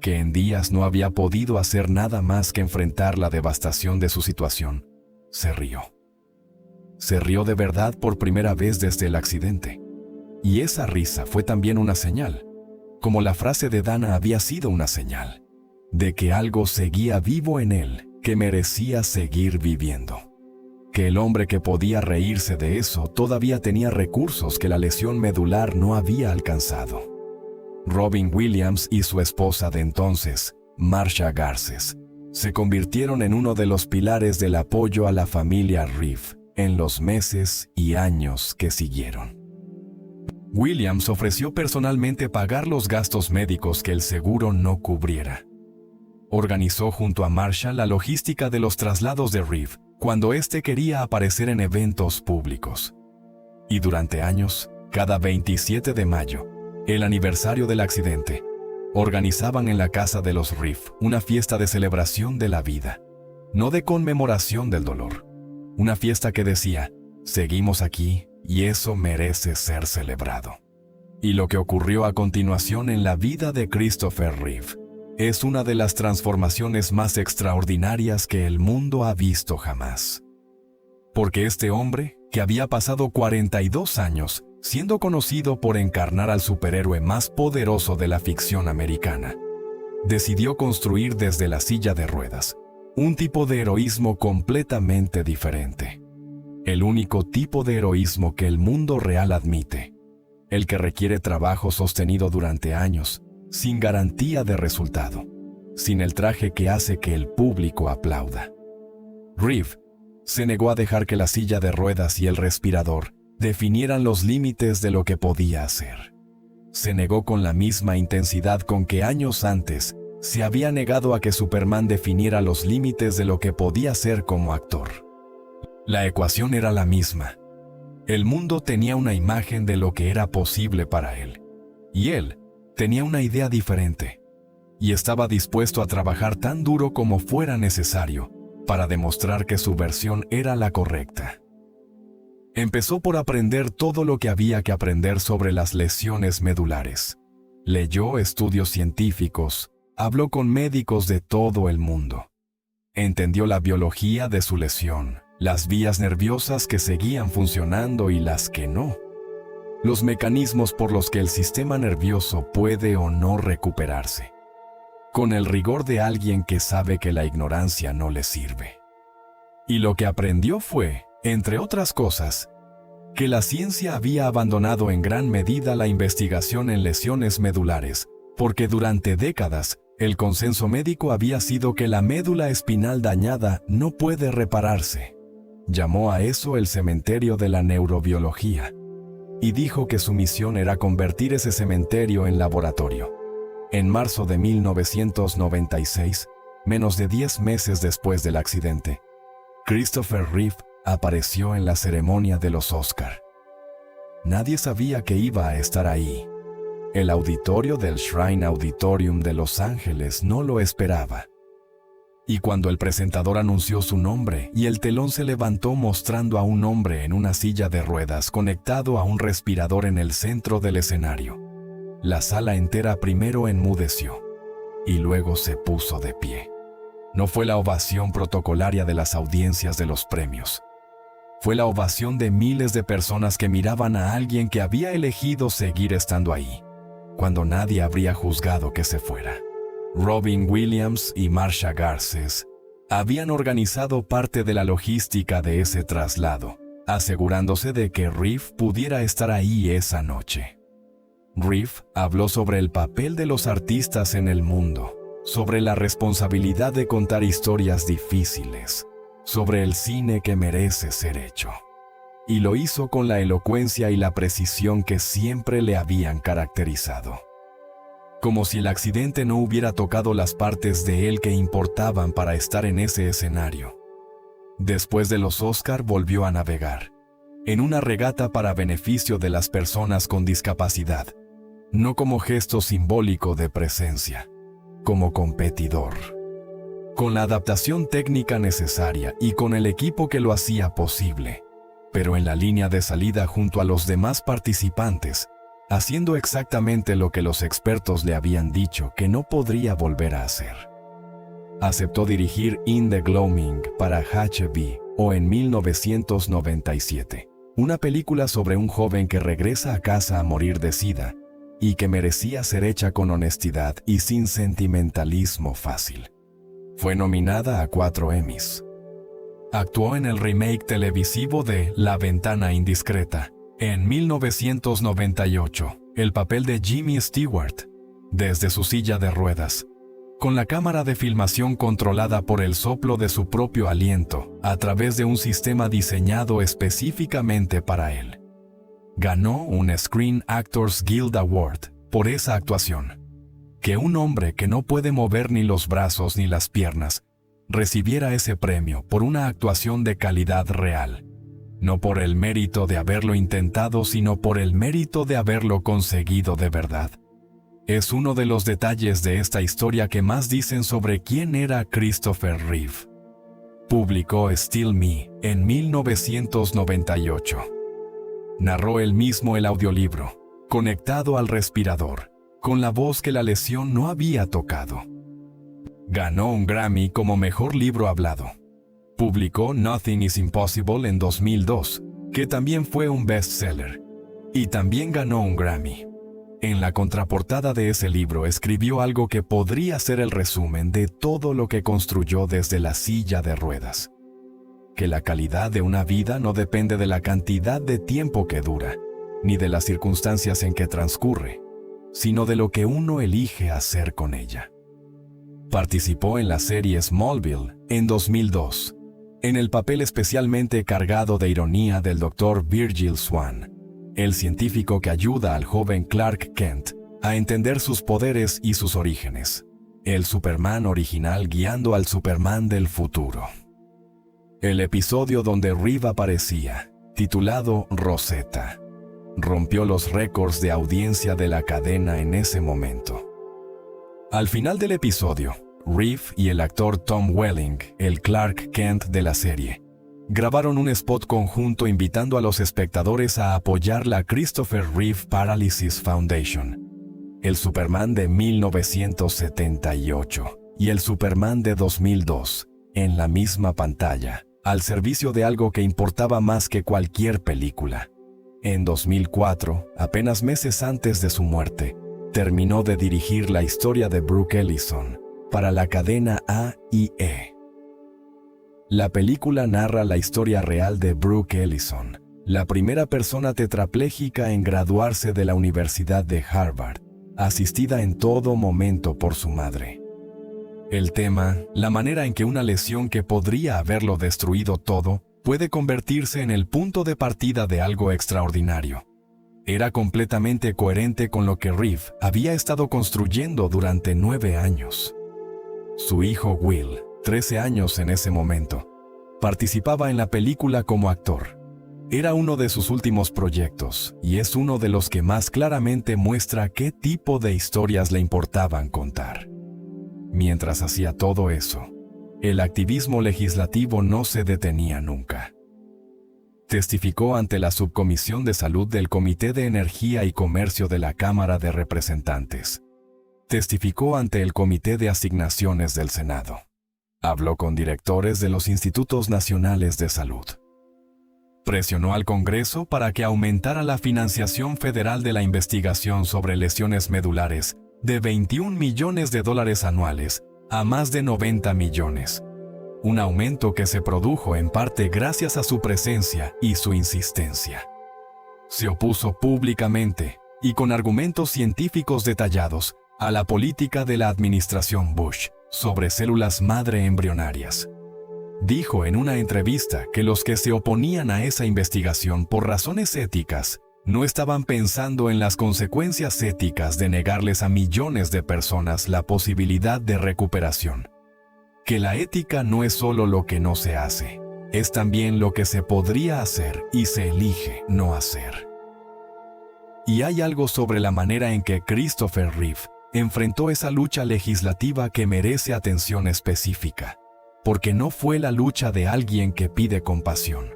que en días no había podido hacer nada más que enfrentar la devastación de su situación, se rió. Se rió de verdad por primera vez desde el accidente. Y esa risa fue también una señal, como la frase de Dana había sido una señal, de que algo seguía vivo en él, que merecía seguir viviendo. Que el hombre que podía reírse de eso todavía tenía recursos que la lesión medular no había alcanzado. Robin Williams y su esposa de entonces, Marcia Garces, se convirtieron en uno de los pilares del apoyo a la familia Reeve en los meses y años que siguieron. Williams ofreció personalmente pagar los gastos médicos que el seguro no cubriera. Organizó junto a Marcia la logística de los traslados de Reeve cuando éste quería aparecer en eventos públicos. Y durante años, cada 27 de mayo, el aniversario del accidente, organizaban en la casa de los Reeve una fiesta de celebración de la vida, no de conmemoración del dolor. Una fiesta que decía, seguimos aquí y eso merece ser celebrado. Y lo que ocurrió a continuación en la vida de Christopher Reeve es una de las transformaciones más extraordinarias que el mundo ha visto jamás. Porque este hombre, que había pasado 42 años siendo conocido por encarnar al superhéroe más poderoso de la ficción americana, decidió construir desde la silla de ruedas un tipo de heroísmo completamente diferente. El único tipo de heroísmo que el mundo real admite, el que requiere trabajo sostenido durante años, sin garantía de resultado, sin el traje que hace que el público aplauda. Reeve se negó a dejar que la silla de ruedas y el respirador definieran los límites de lo que podía hacer. Se negó con la misma intensidad con que años antes se había negado a que Superman definiera los límites de lo que podía ser como actor. La ecuación era la misma. El mundo tenía una imagen de lo que era posible para él, y él tenía una idea diferente, y estaba dispuesto a trabajar tan duro como fuera necesario para demostrar que su versión era la correcta. Empezó por aprender todo lo que había que aprender sobre las lesiones medulares. Leyó estudios científicos, habló con médicos de todo el mundo. Entendió la biología de su lesión, las vías nerviosas que seguían funcionando y las que no. Los mecanismos por los que el sistema nervioso puede o no recuperarse. con el rigor de alguien que sabe que la ignorancia no le sirve. Y lo que aprendió fue, entre otras cosas, que la ciencia había abandonado en gran medida la investigación en lesiones medulares, porque durante décadas el consenso médico había sido que la médula espinal dañada no puede repararse. Llamó a eso el cementerio de la neurobiología, y dijo que su misión era convertir ese cementerio en laboratorio. En marzo de 1996, menos de 10 meses después del accidente, Christopher Reeve apareció en la ceremonia de los Oscar. Nadie sabía que iba a estar ahí. El auditorio del Shrine Auditorium de Los Ángeles no lo esperaba. Y cuando el presentador anunció su nombre y el telón se levantó mostrando a un hombre en una silla de ruedas conectado a un respirador en el centro del escenario, la sala entera primero enmudeció y luego se puso de pie. No fue la ovación protocolaria de las audiencias de los premios. Fue la ovación de miles de personas que miraban a alguien que había elegido seguir estando ahí, cuando nadie habría juzgado que se fuera. Robin Williams y Marcia Garces habían organizado parte de la logística de ese traslado, asegurándose de que Reeve pudiera estar ahí esa noche. Reeve habló sobre el papel de los artistas en el mundo, sobre la responsabilidad de contar historias difíciles, sobre el cine que merece ser hecho. Y lo hizo con la elocuencia y la precisión que siempre le habían caracterizado. Como si el accidente no hubiera tocado las partes de él que importaban para estar en ese escenario. Después de los Oscar volvió a navegar, en una regata para beneficio de las personas con discapacidad, no como gesto simbólico de presencia, como competidor. Con la adaptación técnica necesaria y con el equipo que lo hacía posible, pero en la línea de salida junto a los demás participantes, haciendo exactamente lo que los expertos le habían dicho que no podría volver a hacer. Aceptó dirigir In the Gloaming para HBO en 1997, una película sobre un joven que regresa a casa a morir de SIDA y que merecía ser hecha con honestidad y sin sentimentalismo fácil. Fue nominada a 4 Emmys. Actuó en el remake televisivo de La Ventana Indiscreta, en 1998, el papel de Jimmy Stewart, desde su silla de ruedas, con la cámara de filmación controlada por el soplo de su propio aliento, a través de un sistema diseñado específicamente para él. Ganó un Screen Actors Guild Award por esa actuación. Que un hombre que no puede mover ni los brazos ni las piernas recibiera ese premio por una actuación de calidad real. No por el mérito de haberlo intentado, sino por el mérito de haberlo conseguido de verdad. Es uno de los detalles de esta historia que más dicen sobre quién era Christopher Reeve. Publicó Still Me en 1998. Narró él mismo el audiolibro, conectado al respirador, con la voz que la lesión no había tocado. Ganó un Grammy como mejor libro hablado. Publicó Nothing is Impossible en 2002, que también fue un bestseller, y también ganó un Grammy. En la contraportada de ese libro escribió algo que podría ser el resumen de todo lo que construyó desde la silla de ruedas. Que la calidad de una vida no depende de la cantidad de tiempo que dura, ni de las circunstancias en que transcurre, sino de lo que uno elige hacer con ella. Participó en la serie Smallville en 2002, en el papel especialmente cargado de ironía del Dr. Virgil Swan, el científico que ayuda al joven Clark Kent a entender sus poderes y sus orígenes, el Superman original guiando al Superman del futuro. El episodio donde Reeve aparecía, titulado Rosetta, rompió los récords de audiencia de la cadena en ese momento. Al final del episodio, Reeve y el actor Tom Welling, el Clark Kent de la serie, grabaron un spot conjunto invitando a los espectadores a apoyar la Christopher Reeve Paralysis Foundation, el Superman de 1978 y el Superman de 2002, en la misma pantalla, al servicio de algo que importaba más que cualquier película. En 2004, apenas meses antes de su muerte, terminó de dirigir la historia de Brooke Ellison, para la cadena AIE. La película narra la historia real de Brooke Ellison, la primera persona tetrapléjica en graduarse de la Universidad de Harvard, asistida en todo momento por su madre. El tema, la manera en que una lesión que podría haberlo destruido todo, puede convertirse en el punto de partida de algo extraordinario. Era completamente coherente con lo que Reeve había estado construyendo durante 9 años. Su hijo Will, 13 años en ese momento, participaba en la película como actor. Era uno de sus últimos proyectos y es uno de los que más claramente muestra qué tipo de historias le importaban contar. Mientras hacía todo eso, el activismo legislativo no se detenía nunca. Testificó ante la Subcomisión de Salud del Comité de Energía y Comercio de la Cámara de Representantes. Testificó ante el Comité de Asignaciones del Senado. Habló con directores de los Institutos Nacionales de Salud. Presionó al Congreso para que aumentara la financiación federal de la investigación sobre lesiones medulares de $21 millones anuales a más de 90 millones. Un aumento que se produjo en parte gracias a su presencia y su insistencia. Se opuso públicamente, y con argumentos científicos detallados, a la política de la administración Bush sobre células madre embrionarias. Dijo en una entrevista que los que se oponían a esa investigación por razones éticas no estaban pensando en las consecuencias éticas de negarles a millones de personas la posibilidad de recuperación. Que la ética no es solo lo que no se hace, es también lo que se podría hacer y se elige no hacer. Y hay algo sobre la manera en que Christopher Reeve enfrentó esa lucha legislativa que merece atención específica, porque no fue la lucha de alguien que pide compasión.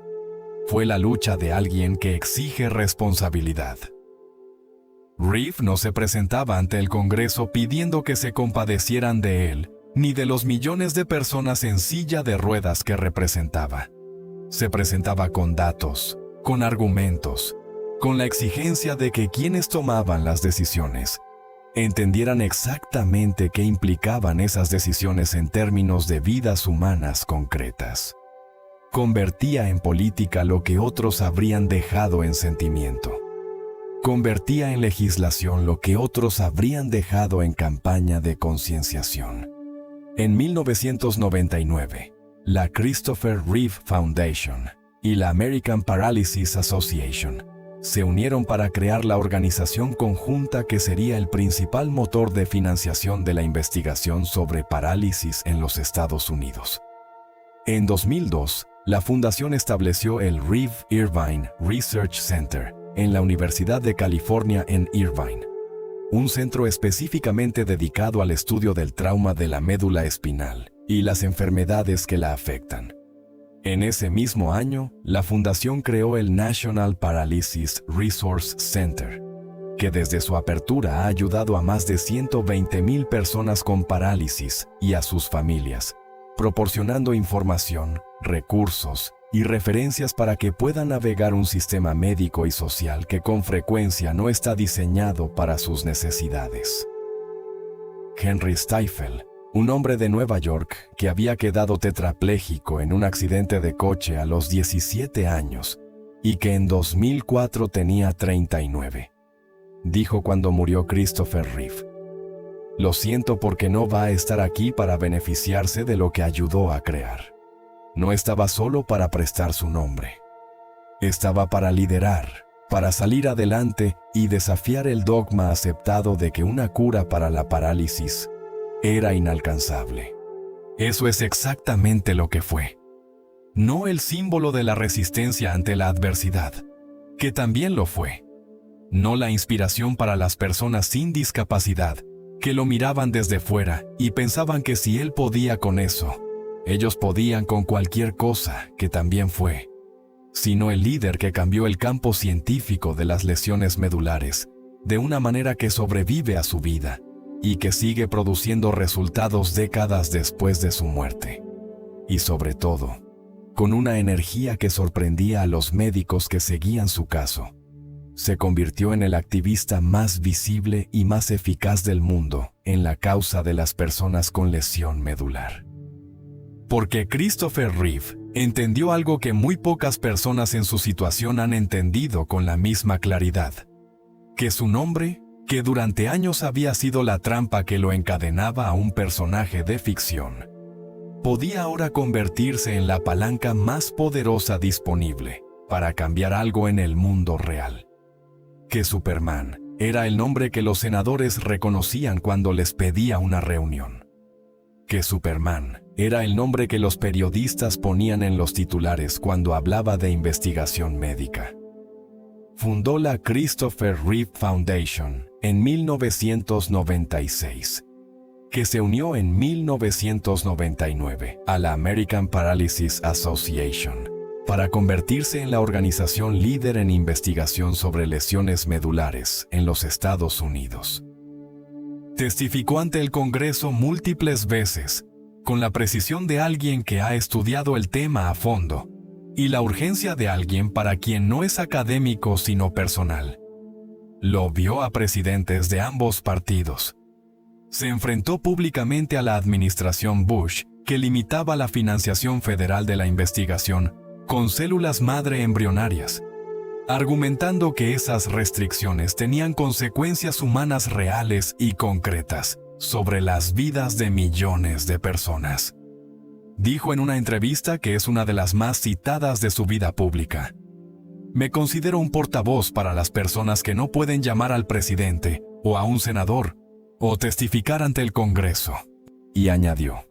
Fue la lucha de alguien que exige responsabilidad. Reeve no se presentaba ante el Congreso pidiendo que se compadecieran de él, ni de los millones de personas en silla de ruedas que representaba. Se presentaba con datos, con argumentos, con la exigencia de que quienes tomaban las decisiones entendieran exactamente qué implicaban esas decisiones en términos de vidas humanas concretas. Convertía en política lo que otros habrían dejado en sentimiento. Convertía en legislación lo que otros habrían dejado en campaña de concienciación. En 1999, la Christopher Reeve Foundation y la American Paralysis Association se unieron para crear la organización conjunta que sería el principal motor de financiación de la investigación sobre parálisis en los Estados Unidos. En 2002, la fundación estableció el Reeve Irvine Research Center en la Universidad de California en Irvine, un centro específicamente dedicado al estudio del trauma de la médula espinal y las enfermedades que la afectan. En ese mismo año, la fundación creó el National Paralysis Resource Center, que desde su apertura ha ayudado a más de 120,000 personas con parálisis y a sus familias, proporcionando información, recursos y referencias para que puedan navegar un sistema médico y social que con frecuencia no está diseñado para sus necesidades. Henry Stifel, un hombre de Nueva York que había quedado tetrapléjico en un accidente de coche a los 17 años y que en 2004 tenía 39, dijo cuando murió Christopher Reeve: "Lo siento porque no va a estar aquí para beneficiarse de lo que ayudó a crear. No estaba solo para prestar su nombre. Estaba para liderar, para salir adelante y desafiar el dogma aceptado de que una cura para la parálisis era inalcanzable". Eso es exactamente lo que fue. No el símbolo de la resistencia ante la adversidad, que también lo fue. No la inspiración para las personas sin discapacidad, que lo miraban desde fuera y pensaban que si él podía con eso, ellos podían con cualquier cosa, que también fue. Sino el líder que cambió el campo científico de las lesiones medulares, de una manera que sobrevive a su vida y que sigue produciendo resultados décadas después de su muerte. Y sobre todo, con una energía que sorprendía a los médicos que seguían su caso. se convirtió en el activista más visible y más eficaz del mundo en la causa de las personas con lesión medular. Porque Christopher Reeve entendió algo que muy pocas personas en su situación han entendido con la misma claridad: que su nombre, que durante años había sido la trampa que lo encadenaba a un personaje de ficción, podía ahora convertirse en la palanca más poderosa disponible para cambiar algo en el mundo real. Que Superman era el nombre que los senadores reconocían cuando les pedía una reunión. Que Superman era el nombre que los periodistas ponían en los titulares cuando hablaba de investigación médica. Fundó la Christopher Reeve Foundation en 1996, que se unió en 1999 a la American Paralysis Association para convertirse en la organización líder en investigación sobre lesiones medulares en los Estados Unidos. Testificó ante el Congreso múltiples veces, con la precisión de alguien que ha estudiado el tema a fondo, y la urgencia de alguien para quien no es académico sino personal. Lo vio a presidentes de ambos partidos. Se enfrentó públicamente a la administración Bush, que limitaba la financiación federal de la investigación con células madre embrionarias, argumentando que esas restricciones tenían consecuencias humanas reales y concretas sobre las vidas de millones de personas. Dijo en una entrevista, que es una de las más citadas de su vida pública: "Me considero un portavoz para las personas que no pueden llamar al presidente o a un senador o testificar ante el Congreso". Y añadió: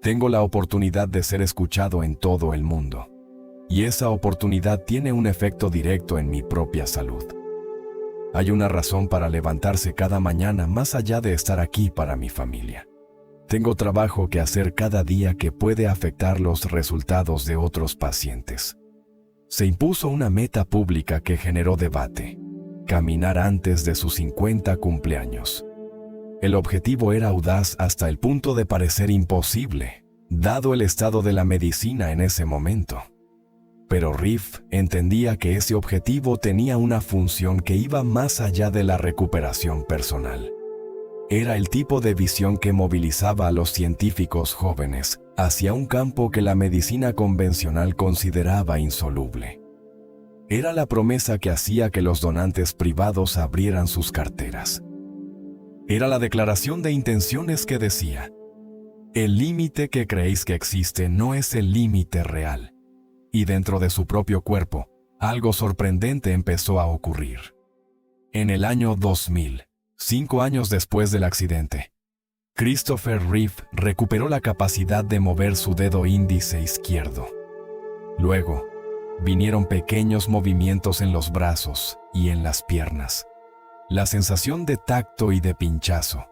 "Tengo la oportunidad de ser escuchado en todo el mundo. Y esa oportunidad tiene un efecto directo en mi propia salud. Hay una razón para levantarse cada mañana más allá de estar aquí para mi familia. Tengo trabajo que hacer cada día que puede afectar los resultados de otros pacientes". Se impuso una meta pública que generó debate: caminar antes de sus 50 cumpleaños. El objetivo era audaz hasta el punto de parecer imposible, dado el estado de la medicina en ese momento. Pero Reeve entendía que ese objetivo tenía una función que iba más allá de la recuperación personal. Era el tipo de visión que movilizaba a los científicos jóvenes hacia un campo que la medicina convencional consideraba insoluble. Era la promesa que hacía que los donantes privados abrieran sus carteras. Era la declaración de intenciones que decía: "El límite que creéis que existe no es el límite real". Y dentro de su propio cuerpo, algo sorprendente empezó a ocurrir. En el año 2000, 5 años después del accidente, Christopher Reeve recuperó la capacidad de mover su dedo índice izquierdo. Luego, vinieron pequeños movimientos en los brazos y en las piernas. La sensación de tacto y de pinchazo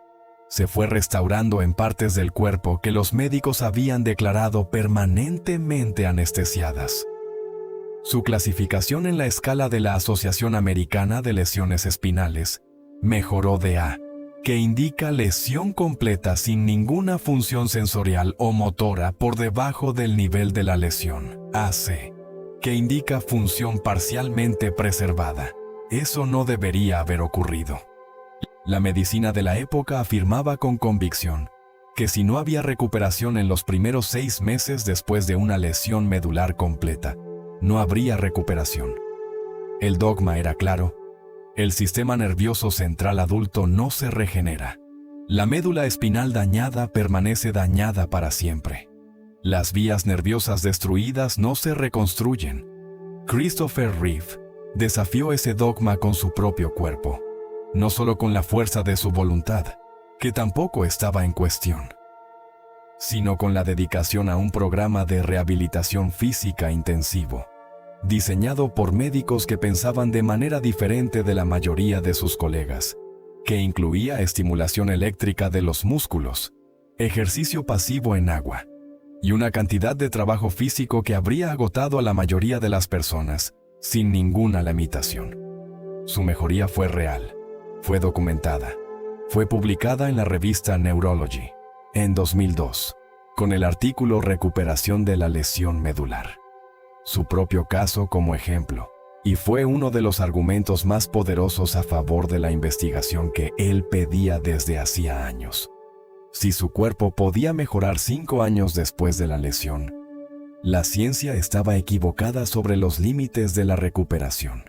se fue restaurando en partes del cuerpo que los médicos habían declarado permanentemente anestesiadas. Su clasificación en la escala de la Asociación Americana de Lesiones Espinales mejoró de A, que indica lesión completa sin ninguna función sensorial o motora por debajo del nivel de la lesión, a C, que indica función parcialmente preservada. Eso no debería haber ocurrido. La medicina de la época afirmaba con convicción que si no había recuperación en los primeros 6 meses después de una lesión medular completa, no habría recuperación. El dogma era claro: el sistema nervioso central adulto no se regenera. La médula espinal dañada permanece dañada para siempre. Las vías nerviosas destruidas no se reconstruyen. Christopher Reeve desafió ese dogma con su propio cuerpo, no solo con la fuerza de su voluntad, que tampoco estaba en cuestión, sino con la dedicación a un programa de rehabilitación física intensivo, diseñado por médicos que pensaban de manera diferente de la mayoría de sus colegas, que incluía estimulación eléctrica de los músculos, ejercicio pasivo en agua, y una cantidad de trabajo físico que habría agotado a la mayoría de las personas, sin ninguna limitación. Su mejoría fue real. Fue documentada. Fue publicada en la revista Neurology en 2002, con el artículo "Recuperación de la lesión medular". Su propio caso como ejemplo, y fue uno de los argumentos más poderosos a favor de la investigación que él pedía desde hacía años. Si su cuerpo podía mejorar 5 años después de la lesión, la ciencia estaba equivocada sobre los límites de la recuperación.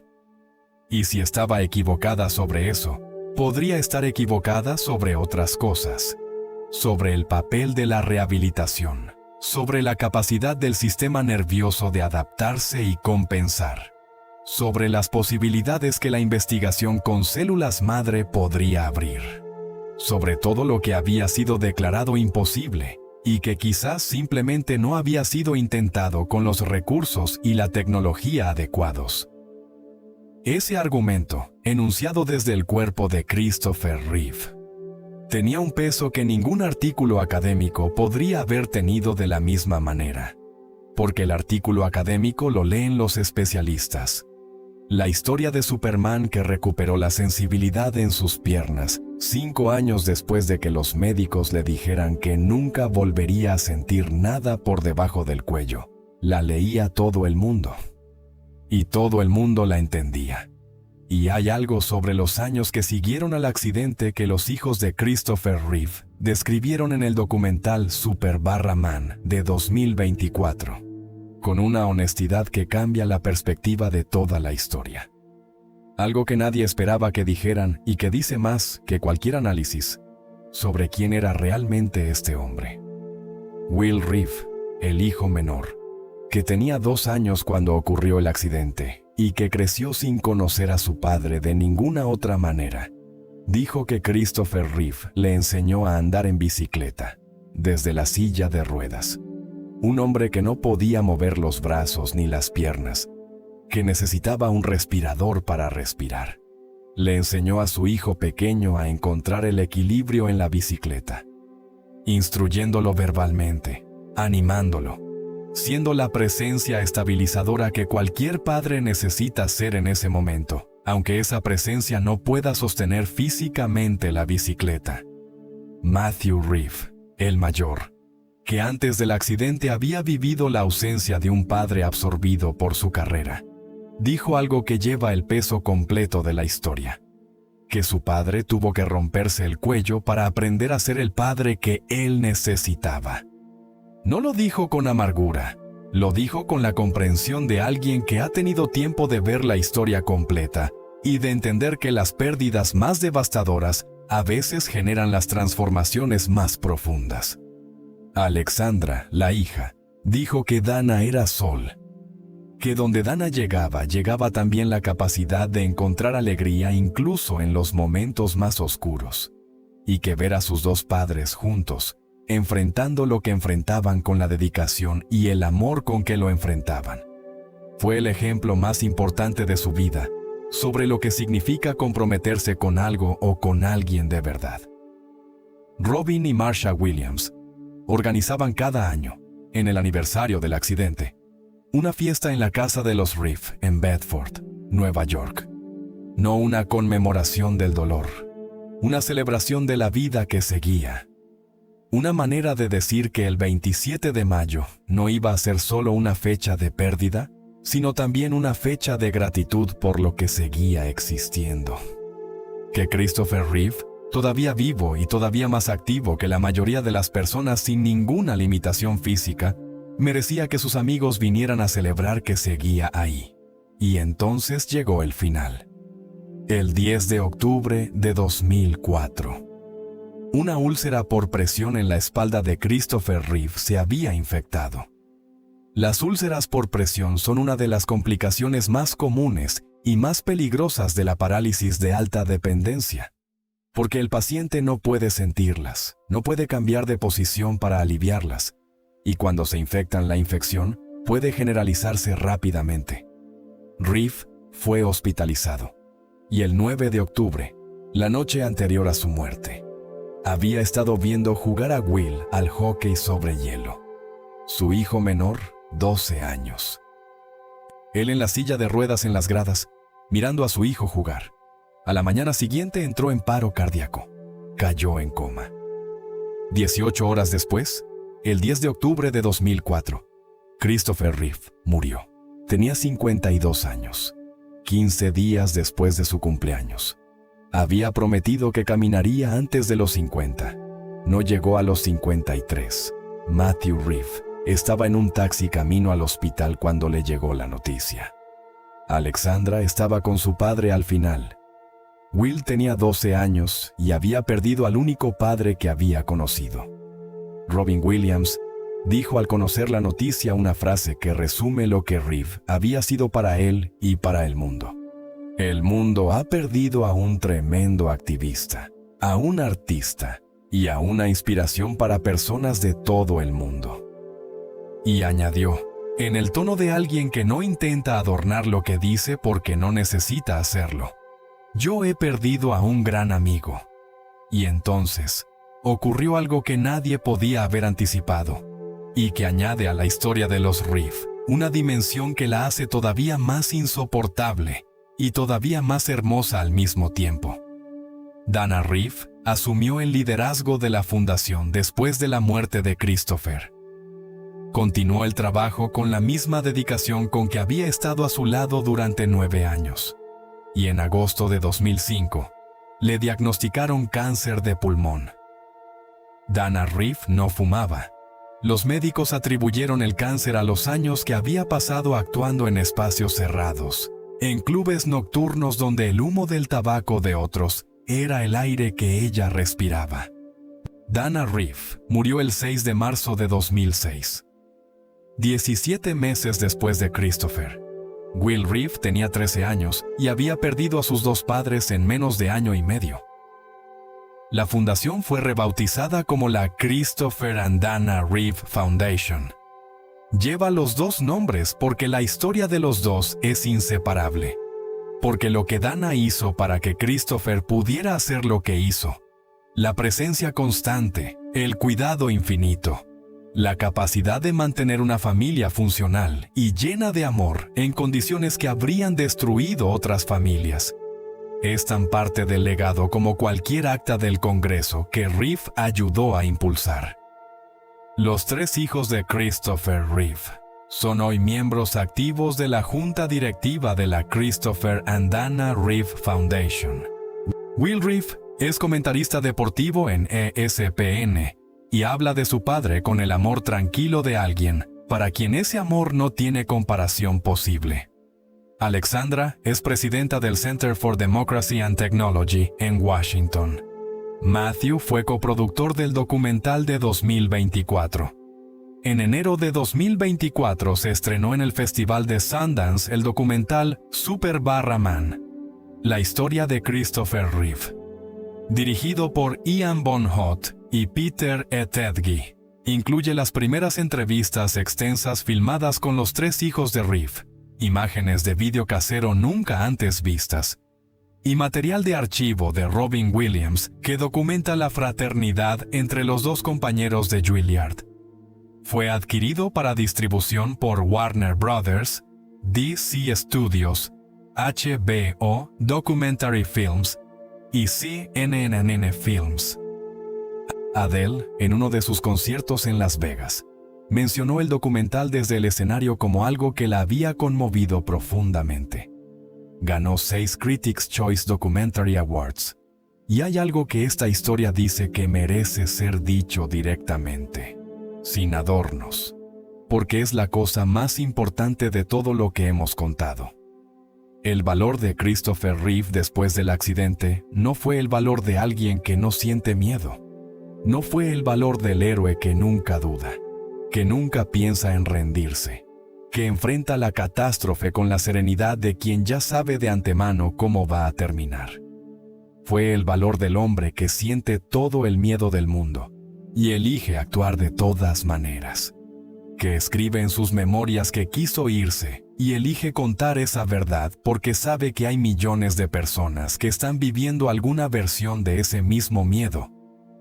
Y si estaba equivocada sobre eso, podría estar equivocada sobre otras cosas, sobre el papel de la rehabilitación, sobre la capacidad del sistema nervioso de adaptarse y compensar, sobre las posibilidades que la investigación con células madre podría abrir, sobre todo lo que había sido declarado imposible y que quizás simplemente no había sido intentado con los recursos y la tecnología adecuados. Ese argumento, enunciado desde el cuerpo de Christopher Reeve, tenía un peso que ningún artículo académico podría haber tenido de la misma manera, porque el artículo académico lo leen los especialistas. La historia de Superman que recuperó la sensibilidad en sus piernas 5 años después de que los médicos le dijeran que nunca volvería a sentir nada por debajo del cuello, la leía todo el mundo. Y todo el mundo la entendía. Y hay algo sobre los años que siguieron al accidente que los hijos de Christopher Reeve describieron en el documental Superman de 2024, con una honestidad que cambia la perspectiva de toda la historia. Algo que nadie esperaba que dijeran y que dice más que cualquier análisis sobre quién era realmente este hombre. Will Reeve, el hijo menor, que tenía 2 años cuando ocurrió el accidente y que creció sin conocer a su padre de ninguna otra manera, dijo que Christopher Reeve le enseñó a andar en bicicleta, desde la silla de ruedas. Un hombre que no podía mover los brazos ni las piernas, que necesitaba un respirador para respirar. Le enseñó a su hijo pequeño a encontrar el equilibrio en la bicicleta, instruyéndolo verbalmente, animándolo, siendo la presencia estabilizadora que cualquier padre necesita ser en ese momento, aunque esa presencia no pueda sostener físicamente la bicicleta. Matthew Reeve, el mayor, que antes del accidente había vivido la ausencia de un padre absorbido por su carrera, dijo algo que lleva el peso completo de la historia: que su padre tuvo que romperse el cuello para aprender a ser el padre que él necesitaba. No lo dijo con amargura, lo dijo con la comprensión de alguien que ha tenido tiempo de ver la historia completa y de entender que las pérdidas más devastadoras a veces generan las transformaciones más profundas. Alexandra, la hija, dijo que Dana era sol, que donde Dana llegaba también la capacidad de encontrar alegría incluso en los momentos más oscuros, y que ver a sus 2 padres juntos, enfrentando lo que enfrentaban con la dedicación y el amor con que lo enfrentaban, fue el ejemplo más importante de su vida sobre lo que significa comprometerse con algo o con alguien de verdad. Robin y Marsha Williams organizaban cada año, en el aniversario del accidente, una fiesta en la casa de los Reeve en Bedford, Nueva York. No una conmemoración del dolor, una celebración de la vida que seguía. Una manera de decir que el 27 de mayo no iba a ser solo una fecha de pérdida, sino también una fecha de gratitud por lo que seguía existiendo. Que Christopher Reeve, todavía vivo y todavía más activo que la mayoría de las personas sin ninguna limitación física, merecía que sus amigos vinieran a celebrar que seguía ahí. Y entonces llegó el final. El 10 de octubre de 2004. Una úlcera por presión en la espalda de Christopher Reeve se había infectado. Las úlceras por presión son una de las complicaciones más comunes y más peligrosas de la parálisis de alta dependencia, porque el paciente no puede sentirlas, no puede cambiar de posición para aliviarlas, y cuando se infectan la infección, puede generalizarse rápidamente. Reeve fue hospitalizado, y el 9 de octubre, la noche anterior a su muerte, había estado viendo jugar a Will al hockey sobre hielo. Su hijo menor, 12 años. Él en la silla de ruedas en las gradas, mirando a su hijo jugar. A la mañana siguiente entró en paro cardíaco. Cayó en coma. 18 horas después, el 10 de octubre de 2004, Christopher Reeve murió. Tenía 52 años. 15 días después de su cumpleaños. Había prometido que caminaría antes de los 50. No llegó a los 53. Matthew Reeve estaba en un taxi camino al hospital cuando le llegó la noticia. Alexandra estaba con su padre al final. Will tenía 12 años y había perdido al único padre que había conocido. Robin Williams dijo al conocer la noticia una frase que resume lo que Reeve había sido para él y para el mundo. El mundo ha perdido a un tremendo activista, a un artista y a una inspiración para personas de todo el mundo. Y añadió, en el tono de alguien que no intenta adornar lo que dice porque no necesita hacerlo: yo he perdido a un gran amigo. Y entonces ocurrió algo que nadie podía haber anticipado, y que añade a la historia de los Reeve una dimensión que la hace todavía más insoportable y todavía más hermosa al mismo tiempo. Dana Reeve asumió el liderazgo de la fundación después de la muerte de Christopher. Continuó el trabajo con la misma dedicación con que había estado a su lado durante 9 años. Y en agosto de 2005, le diagnosticaron cáncer de pulmón. Dana Reeve no fumaba. Los médicos atribuyeron el cáncer a los años que había pasado actuando en espacios cerrados, en clubes nocturnos donde el humo del tabaco de otros era el aire que ella respiraba. Dana Reeve murió el 6 de marzo de 2006. 17 meses después de Christopher. Will Reeve tenía 13 años y había perdido a sus 2 padres en menos de año y medio. La fundación fue rebautizada como la Christopher and Dana Reeve Foundation. Lleva los 2 nombres porque la historia de los 2 es inseparable. Porque lo que Dana hizo para que Christopher pudiera hacer lo que hizo, la presencia constante, el cuidado infinito, la capacidad de mantener una familia funcional y llena de amor en condiciones que habrían destruido otras familias, es tan parte del legado como cualquier acta del Congreso que Reeve ayudó a impulsar. Los 3 hijos de Christopher Reeve son hoy miembros activos de la junta directiva de la Christopher and Dana Reeve Foundation. Will Reeve es comentarista deportivo en ESPN y habla de su padre con el amor tranquilo de alguien para quien ese amor no tiene comparación posible. Alexandra es presidenta del Center for Democracy and Technology en Washington. Matthew fue coproductor del documental de 2024. En enero de 2024 se estrenó en el Festival de Sundance el documental Super-Man, la historia de Christopher Reeve. Dirigido por Ian Bonhot y Peter Etedgy, incluye las primeras entrevistas extensas filmadas con los 3 hijos de Reeve, imágenes de vídeo casero nunca antes vistas, y material de archivo de Robin Williams que documenta la fraternidad entre los 2 compañeros de Juilliard. Fue adquirido para distribución por Warner Brothers, DC Studios, HBO Documentary Films y CNN Films. Adele, en uno de sus conciertos en Las Vegas, mencionó el documental desde el escenario como algo que la había conmovido profundamente. Ganó 6 Critics' Choice Documentary Awards. Y hay algo que esta historia dice que merece ser dicho directamente, sin adornos, porque es la cosa más importante de todo lo que hemos contado. El valor de Christopher Reeve después del accidente no fue el valor de alguien que no siente miedo. No fue el valor del héroe que nunca duda, que nunca piensa en rendirse, que enfrenta la catástrofe con la serenidad de quien ya sabe de antemano cómo va a terminar. Fue el valor del hombre que siente todo el miedo del mundo y elige actuar de todas maneras, que escribe en sus memorias que quiso irse y elige contar esa verdad porque sabe que hay millones de personas que están viviendo alguna versión de ese mismo miedo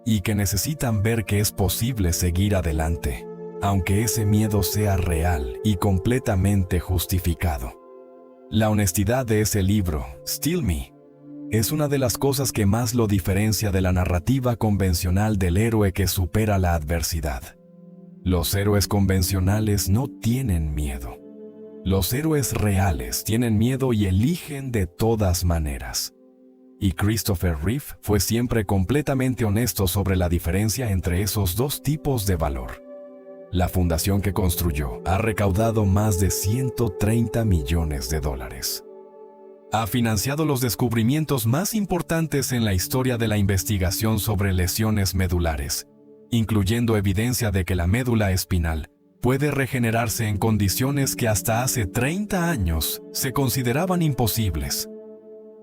y que necesitan ver que es posible seguir adelante, aunque ese miedo sea real y completamente justificado. La honestidad de ese libro, Still Me, es una de las cosas que más lo diferencia de la narrativa convencional del héroe que supera la adversidad. Los héroes convencionales no tienen miedo. Los héroes reales tienen miedo y eligen de todas maneras. Y Christopher Reeve fue siempre completamente honesto sobre la diferencia entre esos dos tipos de valor. La fundación que construyó ha recaudado más de $130 millones. Ha financiado los descubrimientos más importantes en la historia de la investigación sobre lesiones medulares, incluyendo evidencia de que la médula espinal puede regenerarse en condiciones que hasta hace 30 años se consideraban imposibles.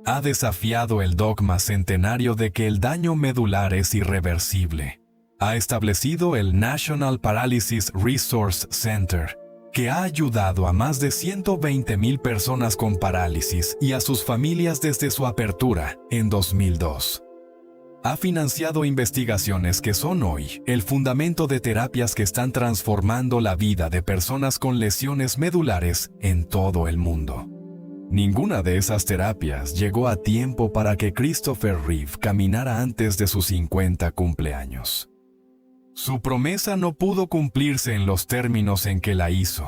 Ha desafiado el dogma centenario de que el daño medular es irreversible. Ha establecido el National Paralysis Resource Center, que ha ayudado a más de 120,000 personas con parálisis y a sus familias desde su apertura en 2002. Ha financiado investigaciones que son hoy el fundamento de terapias que están transformando la vida de personas con lesiones medulares en todo el mundo. Ninguna de esas terapias llegó a tiempo para que Christopher Reeve caminara antes de sus 50 cumpleaños. Su promesa no pudo cumplirse en los términos en que la hizo.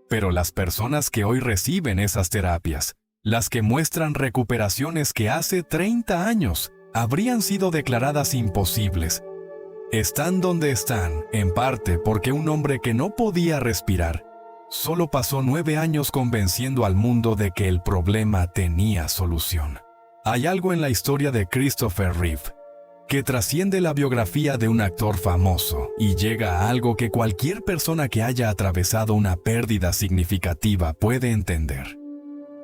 Pero las personas que hoy reciben esas terapias, las que muestran recuperaciones que hace 30 años habrían sido declaradas imposibles, están donde están, en parte porque un hombre que no podía respirar solo pasó 9 años convenciendo al mundo de que el problema tenía solución. Hay algo en la historia de Christopher Reeve que trasciende la biografía de un actor famoso y llega a algo que cualquier persona que haya atravesado una pérdida significativa puede entender.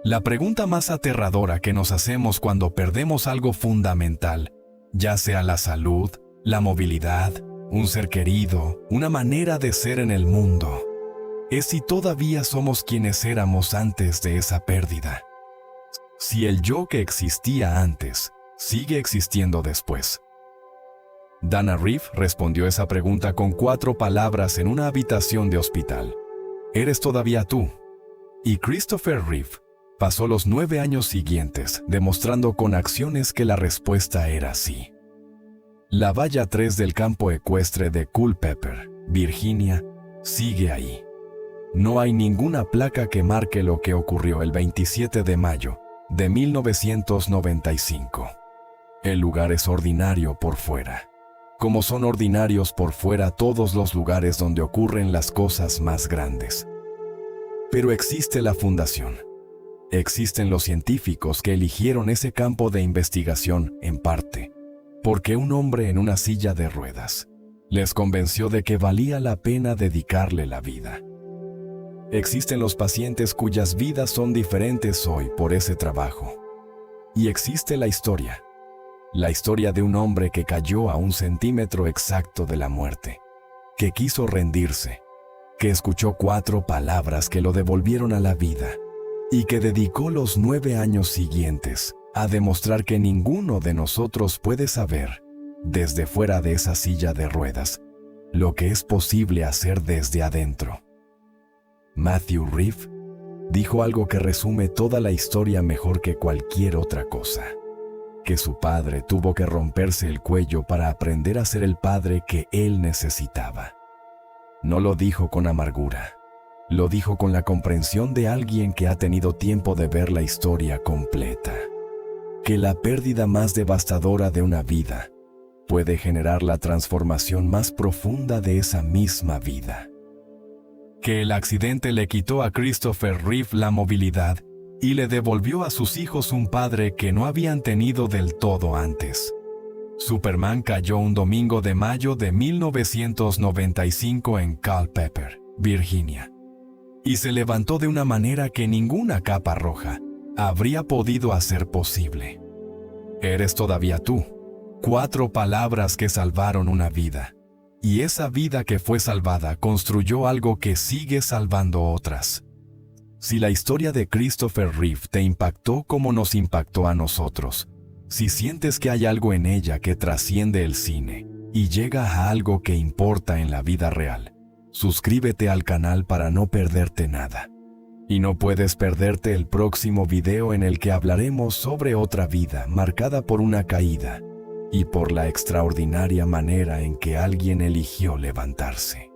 La pregunta más aterradora que nos hacemos cuando perdemos algo fundamental, ya sea la salud, la movilidad, un ser querido, una manera de ser en el mundo, es si todavía somos quienes éramos antes de esa pérdida. Si el yo que existía antes sigue existiendo después. Dana Reeve respondió esa pregunta con 4 palabras en una habitación de hospital. Eres todavía tú. Y Christopher Reeve pasó los 9 años siguientes demostrando con acciones que la respuesta era sí. La valla 3 del campo ecuestre de Culpeper, Virginia, sigue ahí. No hay ninguna placa que marque lo que ocurrió el 27 de mayo de 1995. El lugar es ordinario por fuera, como son ordinarios por fuera todos los lugares donde ocurren las cosas más grandes. Pero existe la fundación. Existen los científicos que eligieron ese campo de investigación, en parte, porque un hombre en una silla de ruedas les convenció de que valía la pena dedicarle la vida. Existen los pacientes cuyas vidas son diferentes hoy por ese trabajo. Y existe la historia de un hombre que cayó a 1 centímetro exacto de la muerte, que quiso rendirse, que escuchó 4 palabras que lo devolvieron a la vida, y que dedicó los 9 años siguientes a demostrar que ninguno de nosotros puede saber, desde fuera de esa silla de ruedas, lo que es posible hacer desde adentro. Matthew Reeve dijo algo que resume toda la historia mejor que cualquier otra cosa: que su padre tuvo que romperse el cuello para aprender a ser el padre que él necesitaba. No lo dijo con amargura, lo dijo con la comprensión de alguien que ha tenido tiempo de ver la historia completa. Que la pérdida más devastadora de una vida puede generar la transformación más profunda de esa misma vida. Que el accidente le quitó a Christopher Reeve la movilidad y le devolvió a sus hijos un padre que no habían tenido del todo antes. Superman cayó un domingo de mayo de 1995 en Culpeper, Virginia, y se levantó de una manera que ninguna capa roja habría podido hacer posible. Eres todavía tú. 4 palabras que salvaron una vida. Y esa vida que fue salvada construyó algo que sigue salvando otras. Si la historia de Christopher Reeve te impactó como nos impactó a nosotros, si sientes que hay algo en ella que trasciende el cine y llega a algo que importa en la vida real, suscríbete al canal para no perderte nada. Y no puedes perderte el próximo video en el que hablaremos sobre otra vida marcada por una caída y por la extraordinaria manera en que alguien eligió levantarse.